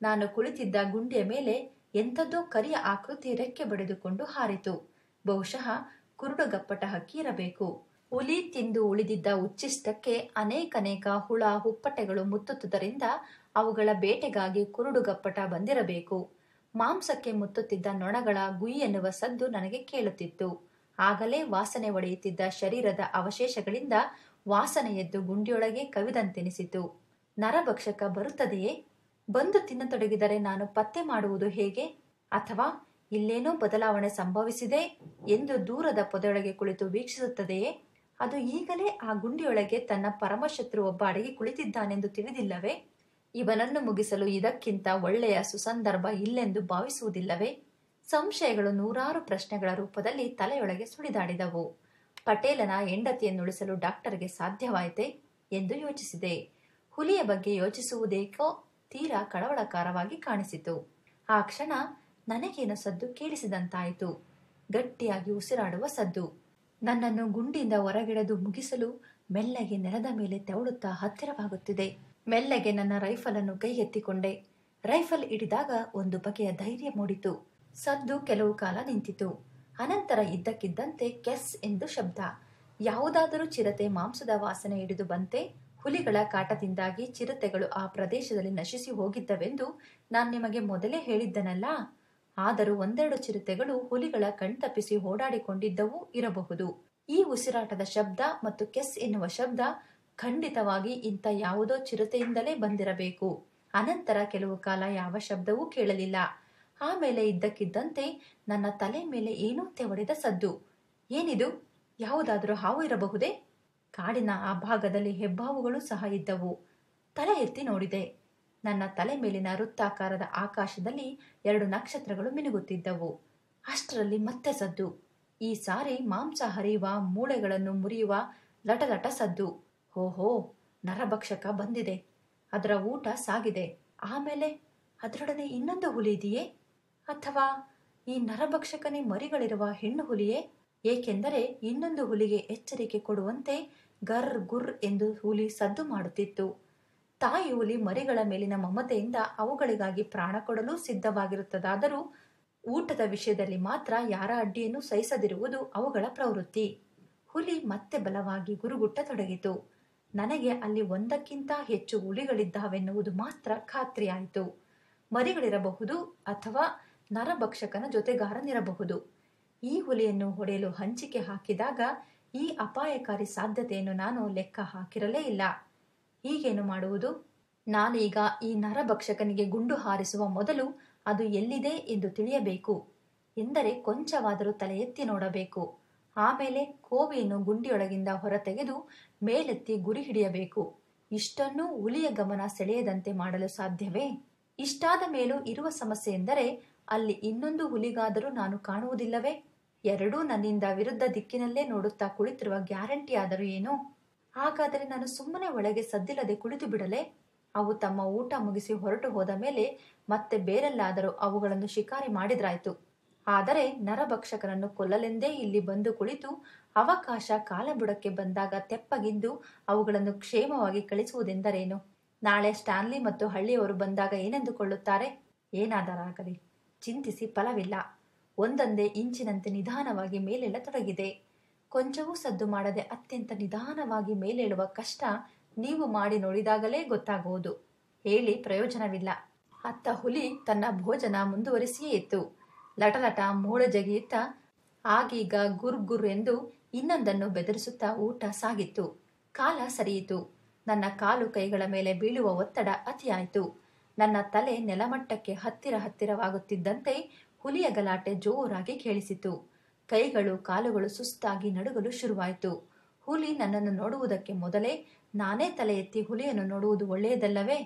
ನಾನು ಕುಳಿತಿದ್ದ ಗುಂಡಿಯ ಮೇಲೆ ಎಂಥದ್ದೋ ಕರಿಯ ಆಕೃತಿ ರೆಕ್ಕೆ ಬಡಿದುಕೊಂಡು ಹಾರಿತು. ಬಹುಶಃ ಕುರುಡುಗಪ್ಪಟ ಹಕ್ಕಿ ಇರಬೇಕು. ಹುಲಿ ತಿಂದು ಉಳಿದಿದ್ದ ಉಚ್ಚಿಷ್ಟಕ್ಕೆ ಅನೇಕನೇಕ ಹುಳ ಹುಪ್ಪಟೆಗಳು ಮುತ್ತುತ್ತದರಿಂದ ಅವುಗಳ ಬೇಟೆಗಾಗಿ ಕುರುಡುಗಪ್ಪಟ ಬಂದಿರಬೇಕು. ಮಾಂಸಕ್ಕೆ ಮುತ್ತುತ್ತಿದ್ದ ನೊಣಗಳ ಗುಯ್ ಎನ್ನುವ ಸದ್ದು ನನಗೆ ಕೇಳುತ್ತಿತ್ತು. ಆಗಲೇ ವಾಸನೆ ಒಡೆಯುತ್ತಿದ್ದ ಶರೀರದ ಅವಶೇಷಗಳಿಂದ ವಾಸನೆ ಎದ್ದು ಗುಂಡಿಯೊಳಗೆ ಕವಿದಂತೆನಿಸಿತು. ನರಭಕ್ಷಕ ಬರುತ್ತದೆಯೇ? ಬಂದು ತಿನ್ನತೊಡಗಿದರೆ ನಾನು ಪತ್ತೆ ಮಾಡುವುದು ಹೇಗೆ? ಅಥವಾ ಇಲ್ಲೇನೋ ಬದಲಾವಣೆ ಸಂಭವಿಸಿದೆ ಎಂದು ದೂರದ ಪೊದೆಯೊಳಗೆ ಕುಳಿತು ವೀಕ್ಷಿಸುತ್ತದೆಯೇ? ಅದು ಈಗಲೇ ಆ ಗುಂಡಿಯೊಳಗೆ ತನ್ನ ಪರಮಶತ್ರು ಒಬ್ಬ ಅಡಗಿ ಕುಳಿತಿದ್ದಾನೆಂದು ತಿಳಿದಿಲ್ಲವೇ? ಇವನನ್ನು ಮುಗಿಸಲು ಇದಕ್ಕಿಂತ ಒಳ್ಳೆಯ ಸುಸಂದರ್ಭ ಇಲ್ಲೆಂದು ಭಾವಿಸುವುದಿಲ್ಲವೇ? ಸಂಶಯಗಳು ನೂರಾರು ಪ್ರಶ್ನೆಗಳ ರೂಪದಲ್ಲಿ ತಲೆಯೊಳಗೆ ಸುಳಿದಾಡಿದವು. ಪಟೇಲನ ಹೆಂಡತಿಯನ್ನುಳಿಸಲು ಡಾಕ್ಟರ್ಗೆ ಸಾಧ್ಯವಾಯಿತೆ ಎಂದು ಯೋಚಿಸಿದೆ. ಹುಲಿಯ ಬಗ್ಗೆ ಯೋಚಿಸುವುದೇಕೋ ತೀರಾ ಕಳವಳಕಾರವಾಗಿ ಕಾಣಿಸಿತು. ಆ ಕ್ಷಣ ನನಗೇನೋ ಸದ್ದು ಕೇಳಿಸಿದಂತಾಯಿತು. ಗಟ್ಟಿಯಾಗಿ ಉಸಿರಾಡುವ ಸದ್ದು. ನನ್ನನ್ನು ಗುಂಡಿಯಿಂದ ಹೊರಗೆಳೆದು ಮುಗಿಸಲು ಮೆಲ್ಲಗೆ ನೆಲದ ಮೇಲೆ ತೆವಳುತ್ತಾ ಹತ್ತಿರವಾಗುತ್ತಿದೆ. ಮೆಲ್ಲಗೆ ನನ್ನ ರೈಫಲ್ ಅನ್ನು ಕೈಗೆತ್ತಿಕೊಂಡೆ. ರೈಫಲ್ ಹಿಡಿದಾಗ ಒಂದು ಬಗೆಯ ಧೈರ್ಯ ಮೂಡಿತು. ಸದ್ದು ಕೆಲವು ಕಾಲ ನಿಂತಿತು. ಅನಂತರ ಇದ್ದಕ್ಕಿದ್ದಂತೆ ಕೆಸ್ ಎಂದು ಶಬ್ದ. ಯಾವುದಾದರೂ ಚಿರತೆ ಮಾಂಸದ ವಾಸನೆ ಹಿಡಿದು ಬಂತೆ. ಹುಲಿಗಳ ಕಾಟದಿಂದಾಗಿ ಚಿರತೆಗಳು ಆ ಪ್ರದೇಶದಲ್ಲಿ ನಶಿಸಿ ಹೋಗಿದ್ದವೆಂದು ನಾನು ನಿಮಗೆ ಮೊದಲೇ ಹೇಳಿದ್ದನಲ್ಲ. ಆದರೂ ಒಂದೆರಡು ಚಿರತೆಗಳು ಹುಲಿಗಳ ಕಣ್ತಪ್ಪಿಸಿ ಓಡಾಡಿಕೊಂಡಿದ್ದವೂ ಇರಬಹುದು. ಈ ಉಸಿರಾಟದ ಶಬ್ದ ಮತ್ತು ಕೆಸ್ ಎನ್ನುವ ಶಬ್ದ ಖಂಡಿತವಾಗಿ ಇಂಥ ಯಾವುದೋ ಚಿರತೆಯಿಂದಲೇ ಬಂದಿರಬೇಕು. ಅನಂತರ ಕೆಲವು ಕಾಲ ಯಾವ ಶಬ್ದವೂ ಕೇಳಲಿಲ್ಲ. ಆಮೇಲೆ ಇದ್ದಕ್ಕಿದ್ದಂತೆ ನನ್ನ ತಲೆ ಮೇಲೆ ಏನೋ ತೆವಡಿದ ಸದ್ದು. ಏನಿದು? ಯಾವುದಾದರೂ ಹಾವು ಇರಬಹುದೇ? ಕಾಡಿನ ಆ ಭಾಗದಲ್ಲಿ ಹೆಬ್ಬಾವುಗಳು ಸಹ ಇದ್ದವು. ತಲೆ ಎತ್ತಿ ನೋಡಿದೆ. ನನ್ನ ತಲೆ ಮೇಲಿನ ವೃತ್ತಾಕಾರದ ಆಕಾಶದಲ್ಲಿ 2 ನಕ್ಷತ್ರಗಳು ಮಿನುಗುತ್ತಿದ್ದವು. ಅಷ್ಟರಲ್ಲಿ ಮತ್ತೆ ಸದ್ದು. ಈ ಸಾರಿ ಮಾಂಸ ಹರಿಯುವ, ಮೂಳೆಗಳನ್ನು ಮುರಿಯುವ ಲಟಲಟ ಸದ್ದು. ಓಹೋ, ನರಭಕ್ಷಕ ಬಂದಿದೆ. ಅದರ ಊಟ ಸಾಗಿದೆ. ಆಮೇಲೆ ಅದರೊಡನೆ ಇನ್ನೊಂದು ಹುಲಿ ಇದೆಯೇ? ಅಥವಾ ಈ ನರಭಕ್ಷಕನೇ ಮರಿಗಳಿರುವ ಹೆಣ್ಣು ಹುಲಿಯೇ? ಏಕೆಂದರೆ ಇನ್ನೊಂದು ಹುಲಿಗೆ ಎಚ್ಚರಿಕೆ ಕೊಡುವಂತೆ ಗರ್ ಗುರ್ ಎಂದು ಹುಲಿ ಸದ್ದು ಮಾಡುತ್ತಿತ್ತು. ತಾಯಿ ಹುಲಿ ಮರಿಗಳ ಮೇಲಿನ ಮಮತೆಯಿಂದ ಅವುಗಳಿಗಾಗಿ ಪ್ರಾಣ ಕೊಡಲು ಸಿದ್ಧವಾಗಿರುತ್ತದಾದರೂ ಊಟದ ವಿಷಯದಲ್ಲಿ ಮಾತ್ರ ಯಾರ ಅಡ್ಡಿಯನ್ನು ಸಹಿಸದಿರುವುದು ಅವುಗಳ ಪ್ರವೃತ್ತಿ. ಹುಲಿ ಮತ್ತೆ ಬಲವಾಗಿ ಗುರುಗುಟ್ಟತೊಡಗಿತು. ನನಗೆ ಅಲ್ಲಿ ಒಂದಕ್ಕಿಂತ ಹೆಚ್ಚು ಹುಲಿಗಳಿದ್ದಾವೆನ್ನುವುದು ಮಾತ್ರ ಖಾತ್ರಿಯಾಯಿತು. ಮರಿಗಳಿರಬಹುದು ಅಥವಾ ನರಭಕ್ಷಕನ ಜೊತೆಗಾರನಿರಬಹುದು. ಈ ಹುಲಿಯನ್ನು ಹೊಡೆಯಲು ಹಂಚಿಕೆ ಹಾಕಿದಾಗ ಈ ಅಪಾಯಕಾರಿ ಸಾಧ್ಯತೆಯನ್ನು ನಾನು ಲೆಕ್ಕ ಹಾಕಿರಲೇ ಇಲ್ಲ. ಈಗೇನು ಮಾಡುವುದು? ನಾನೀಗ ಈ ನರಭಕ್ಷಕನಿಗೆ ಗುಂಡು ಹಾರಿಸುವ ಮೊದಲು ಅದು ಎಲ್ಲಿದೆ ಎಂದು ತಿಳಿಯಬೇಕು. ಎಂದರೆ ಕೊಂಚವಾದರೂ ತಲೆ ಎತ್ತಿ ನೋಡಬೇಕು. ಆಮೇಲೆ ಕೋವಿಯನ್ನು ಗುಂಡಿಯೊಳಗಿಂದ ಹೊರತೆಗೆದು ಮೇಲೆತ್ತಿ ಗುರಿ ಹಿಡಿಯಬೇಕು. ಇಷ್ಟನ್ನೂ ಹುಲಿಯ ಗಮನ ಸೆಳೆಯದಂತೆ ಮಾಡಲು ಸಾಧ್ಯವೇ? ಇಷ್ಟಾದ ಮೇಲೂ ಇರುವ ಸಮಸ್ಯೆ ಎಂದರೆ ಅಲ್ಲಿ ಇನ್ನೊಂದು ಹುಲಿಗಾದರೂ ನಾನು ಕಾಣುವುದಿಲ್ಲವೇ? ಎರಡೂ ನನ್ನಿಂದ ವಿರುದ್ಧ ದಿಕ್ಕಿನಲ್ಲೇ ನೋಡುತ್ತಾ ಕುಳಿತಿರುವ ಗ್ಯಾರಂಟಿ ಆದರೂ ಏನು? ಹಾಗಾದರೆ ನಾನು ಸುಮ್ಮನೆ ಒಳಗೆ ಸದ್ದಿಲ್ಲದೆ ಕುಳಿತು ಬಿಡಲೇ? ಅವು ತಮ್ಮ ಊಟ ಮುಗಿಸಿ ಹೊರಟು ಹೋದ ಮೇಲೆ ಮತ್ತೆ ಬೇರೆಲ್ಲಾದರೂ ಅವುಗಳನ್ನು ಶಿಕಾರಿ ಮಾಡಿದ್ರಾಯ್ತು. ಆದರೆ ನರಭಕ್ಷಕನನ್ನು ಕೊಲ್ಲಲೆಂದೇ ಇಲ್ಲಿ ಬಂದು ಕುಳಿತು ಅವಕಾಶ ಕಾಲಬುಡಕ್ಕೆ ಬಂದಾಗ ತೆಪ್ಪಗಿದ್ದು ಅವುಗಳನ್ನು ಕ್ಷೇಮವಾಗಿ ಕಳಿಸುವುದೆಂದರೇನು? ನಾಳೆ ಸ್ಟ್ಯಾನ್ಲಿ ಮತ್ತು ಹಳ್ಳಿಯವರು ಬಂದಾಗ ಏನೆಂದುಕೊಳ್ಳುತ್ತಾರೆ? ಏನಾದರಾಗಲಿ, ಚಿಂತಿಸಿ ಫಲವಿಲ್ಲ. ಒಂದೊಂದೇ ಇಂಚಿನಂತೆ ನಿಧಾನವಾಗಿ ಮೇಲೇಳತೊಡಗಿದೆ. ಕೊಂಚವೂ ಸದ್ದು ಮಾಡದೆ ಅತ್ಯಂತ ನಿಧಾನವಾಗಿ ಮೇಲೇಳುವ ಕಷ್ಟ ನೀವು ಮಾಡಿ ನೋಡಿದಾಗಲೇ ಗೊತ್ತಾಗುವುದು. ಹೇಳಿ ಪ್ರಯೋಜನವಿಲ್ಲ. ಅತ್ತ ಹುಲಿ ತನ್ನ ಭೋಜನ ಮುಂದುವರಿಸಿಯೇ ಇತ್ತು. ಲಟಲಟ ಮೂಳೆ ಜಗಿಯುತ್ತಾ ಆಗೀಗ ಗುರ್ ಗುರ್ ಎಂದು ಇನ್ನೊಂದನ್ನು ಬೆದರಿಸುತ್ತಾ ಊಟ ಸಾಗಿತ್ತು. ಕಾಲ ಸರಿಯಿತು. ನನ್ನ ಕಾಲು ಕೈಗಳ ಮೇಲೆ ಬೀಳುವ ಒತ್ತಡ ಅತಿಯಾಯಿತು. ನನ್ನ ತಲೆ ನೆಲಮಟ್ಟಕ್ಕೆ ಹತ್ತಿರವಾಗುತ್ತಿದ್ದಂತೆ ಹುಲಿಯ ಗಲಾಟೆ ಜೋರಾಗಿ ಕೇಳಿಸಿತು. ಕೈಗಳು ಕಾಲುಗಳು ಸುಸ್ತಾಗಿ ನಡುಗಲು ಶುರುವಾಯಿತು. ಹುಲಿ ನನ್ನನ್ನು ನೋಡುವುದಕ್ಕೆ ಮೊದಲೇ ನಾನೇ ತಲೆ ಎತ್ತಿ ಹುಲಿಯನ್ನು ನೋಡುವುದು ಒಳ್ಳೆಯದಲ್ಲವೇ?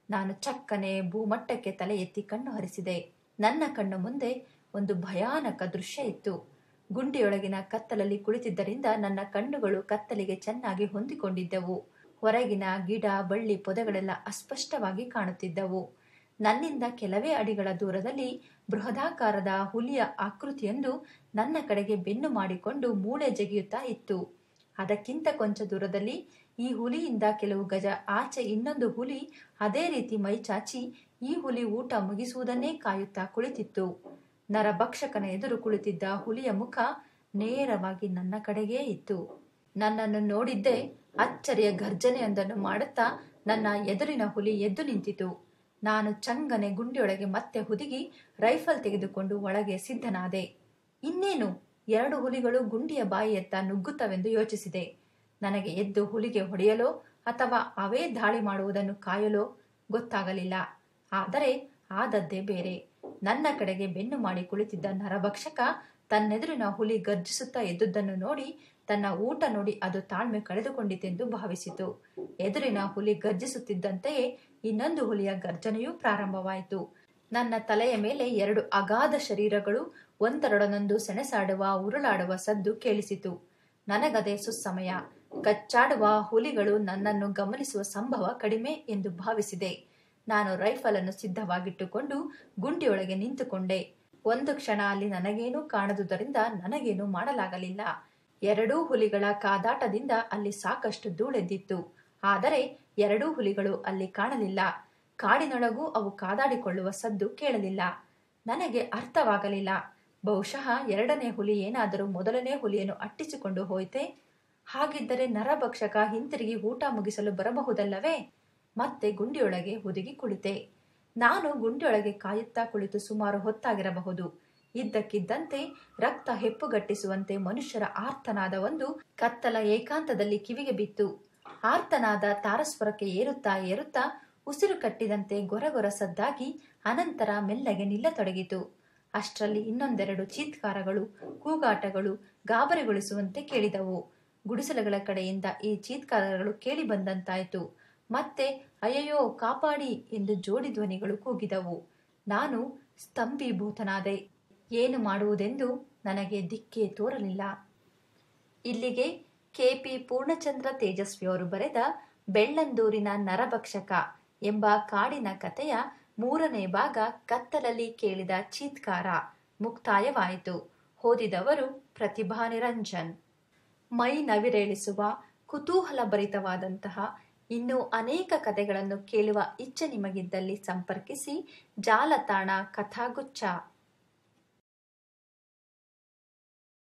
ನಾನು ಚಕ್ಕನೆ ಭೂಮಟ್ಟಕ್ಕೆ ತಲೆ ಎತ್ತಿ ಕಣ್ಣು ಹರಿಸಿದೆ. ನನ್ನ ಕಣ್ಣು ಮುಂದೆ ಒಂದು ಭಯಾನಕ ದೃಶ್ಯ ಇತ್ತು. ಗುಂಡಿಯೊಳಗಿನ ಕತ್ತಲಲ್ಲಿ ಕುಳಿತಿದ್ದರಿಂದ ನನ್ನ ಕಣ್ಣುಗಳು ಕತ್ತಲಿಗೆ ಚೆನ್ನಾಗಿ ಹೊಂದಿಕೊಂಡಿದ್ದವು. ಹೊರಗಿನ ಗಿಡ ಬಳ್ಳಿ ಪೊದೆಗಳೆಲ್ಲ ಅಸ್ಪಷ್ಟವಾಗಿ ಕಾಣುತ್ತಿದ್ದವು. ನನ್ನಿಂದ ಕೆಲವೇ ಅಡಿಗಳ ದೂರದಲ್ಲಿ ಬೃಹದಾಕಾರದ ಹುಲಿಯ ಆಕೃತಿಯೊಂದು ನನ್ನ ಕಡೆಗೆ ಬೆನ್ನು ಮಾಡಿಕೊಂಡು ಮೂಳೆ ಜಗಿಯುತ್ತಾ ಇತ್ತು. ಅದಕ್ಕಿಂತ ಕೊಂಚ ದೂರದಲ್ಲಿ ಈ ಹುಲಿಯಿಂದ ಕೆಲವು ಗಜ ಆಚೆ ಇನ್ನೊಂದು ಹುಲಿ ಅದೇ ರೀತಿ ಮೈಚಾಚಿ ಈ ಹುಲಿ ಊಟ ಮುಗಿಸುವುದನ್ನೇ ಕಾಯುತ್ತಾ ಕುಳಿತಿತ್ತು. ನರಭಕ್ಷಕನ ಎದುರು ಕುಳಿತಿದ್ದ ಹುಲಿಯ ಮುಖ ನೇರವಾಗಿ ನನ್ನ ಕಡೆಗೇ ಇತ್ತು. ನನ್ನನ್ನು ನೋಡಿದ್ದೇ ಅಚ್ಚರಿಯ ಗರ್ಜನೆಯೊಂದನ್ನು ಮಾಡುತ್ತಾ ನನ್ನ ಎದುರಿನ ಹುಲಿ ಎದ್ದು ನಿಂತಿತು. ನಾನು ಚಂಗನೆ ಗುಂಡಿಯೊಳಗೆ ಮತ್ತೆ ಹುದುಗಿ ರೈಫಲ್ ತೆಗೆದುಕೊಂಡು ಒಳಗೆ ಸಿದ್ಧನಾದೆ. ಇನ್ನೇನು, ಎರಡು ಹುಲಿಗಳು ಗುಂಡಿಯ ಬಾಯಿಯತ್ತ ನುಗ್ಗುತ್ತವೆಂದು ಯೋಚಿಸಿದೆ. ನನಗೆ ಎದ್ದು ಹುಲಿಗೆ ಹೊಡೆಯಲೋ ಅಥವಾ ಅವೇ ದಾಳಿ ಮಾಡುವುದನ್ನು ಕಾಯಲೋ ಗೊತ್ತಾಗಲಿಲ್ಲ. ಆದರೆ ಆದದ್ದೇ ಬೇರೆ. ನನ್ನ ಕಡೆಗೆ ಬೆನ್ನು ಮಾಡಿ ಕುಳಿತಿದ್ದ ನರಭಕ್ಷಕ ತನ್ನೆದುರಿನ ಹುಲಿ ಗರ್ಜಿಸುತ್ತಾ ಎದ್ದುದನ್ನು ನೋಡಿ ತನ್ನ ಊಟ ನೋಡಿ ಅದು ತಾಳ್ಮೆ ಕಳೆದುಕೊಂಡಿತೆಂದು ಭಾವಿಸಿತು. ಎದುರಿನ ಹುಲಿ ಗರ್ಜಿಸುತ್ತಿದ್ದಂತೆಯೇ ಇನ್ನೊಂದು ಹುಲಿಯ ಗರ್ಜನೆಯೂ ಪ್ರಾರಂಭವಾಯಿತು. ನನ್ನ ತಲೆಯ ಮೇಲೆ ಎರಡು ಅಗಾಧ ಶರೀರಗಳು ಒಂದರೊಡನೊಂದು ಸೆಣಸಾಡುವ ಉರುಳಾಡುವ ಸದ್ದು ಕೇಳಿಸಿತು. ನನಗದೇ ಸುಸ್ಸಮಯ. ಕಚ್ಚಾಡುವ ಹುಲಿಗಳು ನನ್ನನ್ನು ಗಮನಿಸುವ ಸಂಭವ ಕಡಿಮೆ ಎಂದು ಭಾವಿಸಿದೆ. ನಾನು ರೈಫಲ್ ಅನ್ನು ಸಿದ್ಧವಾಗಿಟ್ಟುಕೊಂಡು ಗುಂಡಿಯೊಳಗೆ ನಿಂತುಕೊಂಡೆ. ಒಂದು ಕ್ಷಣ ಅಲ್ಲಿ ನನಗೇನೂ ಕಾಣದುದರಿಂದ ನನಗೇನೂ ಮಾಡಲಾಗಲಿಲ್ಲ. ಎರಡೂ ಹುಲಿಗಳ ಕಾದಾಟದಿಂದ ಅಲ್ಲಿ ಸಾಕಷ್ಟು ಧೂಳೆದ್ದಿತ್ತು. ಆದರೆ ಎರಡೂ ಹುಲಿಗಳು ಅಲ್ಲಿ ಕಾಣಲಿಲ್ಲ. ಕಾಡಿನೊಳಗೂ ಅವು ಕಾದಾಡಿಕೊಳ್ಳುವ ಸದ್ದು ಕೇಳಲಿಲ್ಲ. ನನಗೆ ಅರ್ಥವಾಗಲಿಲ್ಲ. ಬಹುಶಃ ಎರಡನೇ ಹುಲಿ ಏನಾದರೂ ಮೊದಲನೇ ಹುಲಿಯನ್ನು ಅಟ್ಟಿಸಿಕೊಂಡು ಹೋಯಿತೆ? ಹಾಗಿದ್ದರೆ ನರಭಕ್ಷಕ ಹಿಂತಿರುಗಿ ಊಟ ಮುಗಿಸಲು ಬರಬಹುದಲ್ಲವೇ? ಮತ್ತೆ ಗುಂಡಿಯೊಳಗೆ ಹುದುಗಿ ಕುಳಿತೆ. ನಾನು ಗುಂಡಿಯೊಳಗೆ ಕಾಯುತ್ತಾ ಕುಳಿತು ಸುಮಾರು ಹೊತ್ತಾಗಿರಬಹುದು. ಇದ್ದಕ್ಕಿದ್ದಂತೆ ರಕ್ತ ಹೆಪ್ಪುಗಟ್ಟಿಸುವಂತೆ ಮನುಷ್ಯರ ಆರ್ತನಾದವೊಂದು ಕತ್ತಲ ಏಕಾಂತದಲ್ಲಿ ಕಿವಿಗೆ ಬಿತ್ತು. ಆರ್ತನಾದ ತಾರಸ್ವರಕ್ಕೆ ಏರುತ್ತಾ ಏರುತ್ತಾ ಉಸಿರು ಕಟ್ಟಿದಂತೆ ಗೊರಗೊರ ಸದ್ದಾಗಿ ಅನಂತರ ಮೆಲ್ಲಗೆ ನಿಲ್ಲತೊಡಗಿತು. ಅಷ್ಟರಲ್ಲಿ ಇನ್ನೊಂದೆರಡು ಚೀತ್ಕಾರಗಳು, ಕೂಗಾಟಗಳು ಗಾಬರಿಗೊಳಿಸುವಂತೆ ಕೇಳಿದವು. ಗುಡಿಸಲುಗಳ ಕಡೆಯಿಂದ ಈ ಚೀತ್ಕಾರಗಳು ಕೇಳಿ ಬಂದಂತಾಯಿತು. ಮತ್ತೆ ಅಯ್ಯಯ್ಯೋ ಕಾಪಾಡಿ ಎಂದು ಜೋಡಿ ಧ್ವನಿಗಳು ಕೂಗಿದವು. ನಾನು ಸ್ತಂಭೀಭೂತನಾದೆ. ಏನು ಮಾಡುವುದೆಂದು ನನಗೆ ದಿಕ್ಕೇ ತೋರಲಿಲ್ಲ. ಇಲ್ಲಿಗೆ ಕೆ.ಪಿ. ಪೂರ್ಣಚಂದ್ರ ತೇಜಸ್ವಿಯವರು ಬರೆದ ಬೆಳ್ಳಂದೂರಿನ ನರಭಕ್ಷಕ ಎಂಬ ಕಾಡಿನ ಕಥೆಯ 3ನೇ ಭಾಗ ಕತ್ತಲಲ್ಲಿ ಕೇಳಿದ ಚೀತ್ಕಾರ ಮುಕ್ತಾಯವಾಯಿತು. ಓದಿದವರು ಪ್ರತಿಭಾ ನಿರಂಜನ್. ಮೈ ನವಿರೇಳಿಸುವ ಕುತೂಹಲಭರಿತವಾದಂತಹ ಇನ್ನೂ ಅನೇಕ ಕಥೆಗಳನ್ನು ಕೇಳುವ ಇಚ್ಛೆ ನಿಮಗಿದ್ದಲ್ಲಿ ಸಂಪರ್ಕಿಸಿ. ಜಾಲತಾಣ ಕಥಾಗುಚ್ಛ.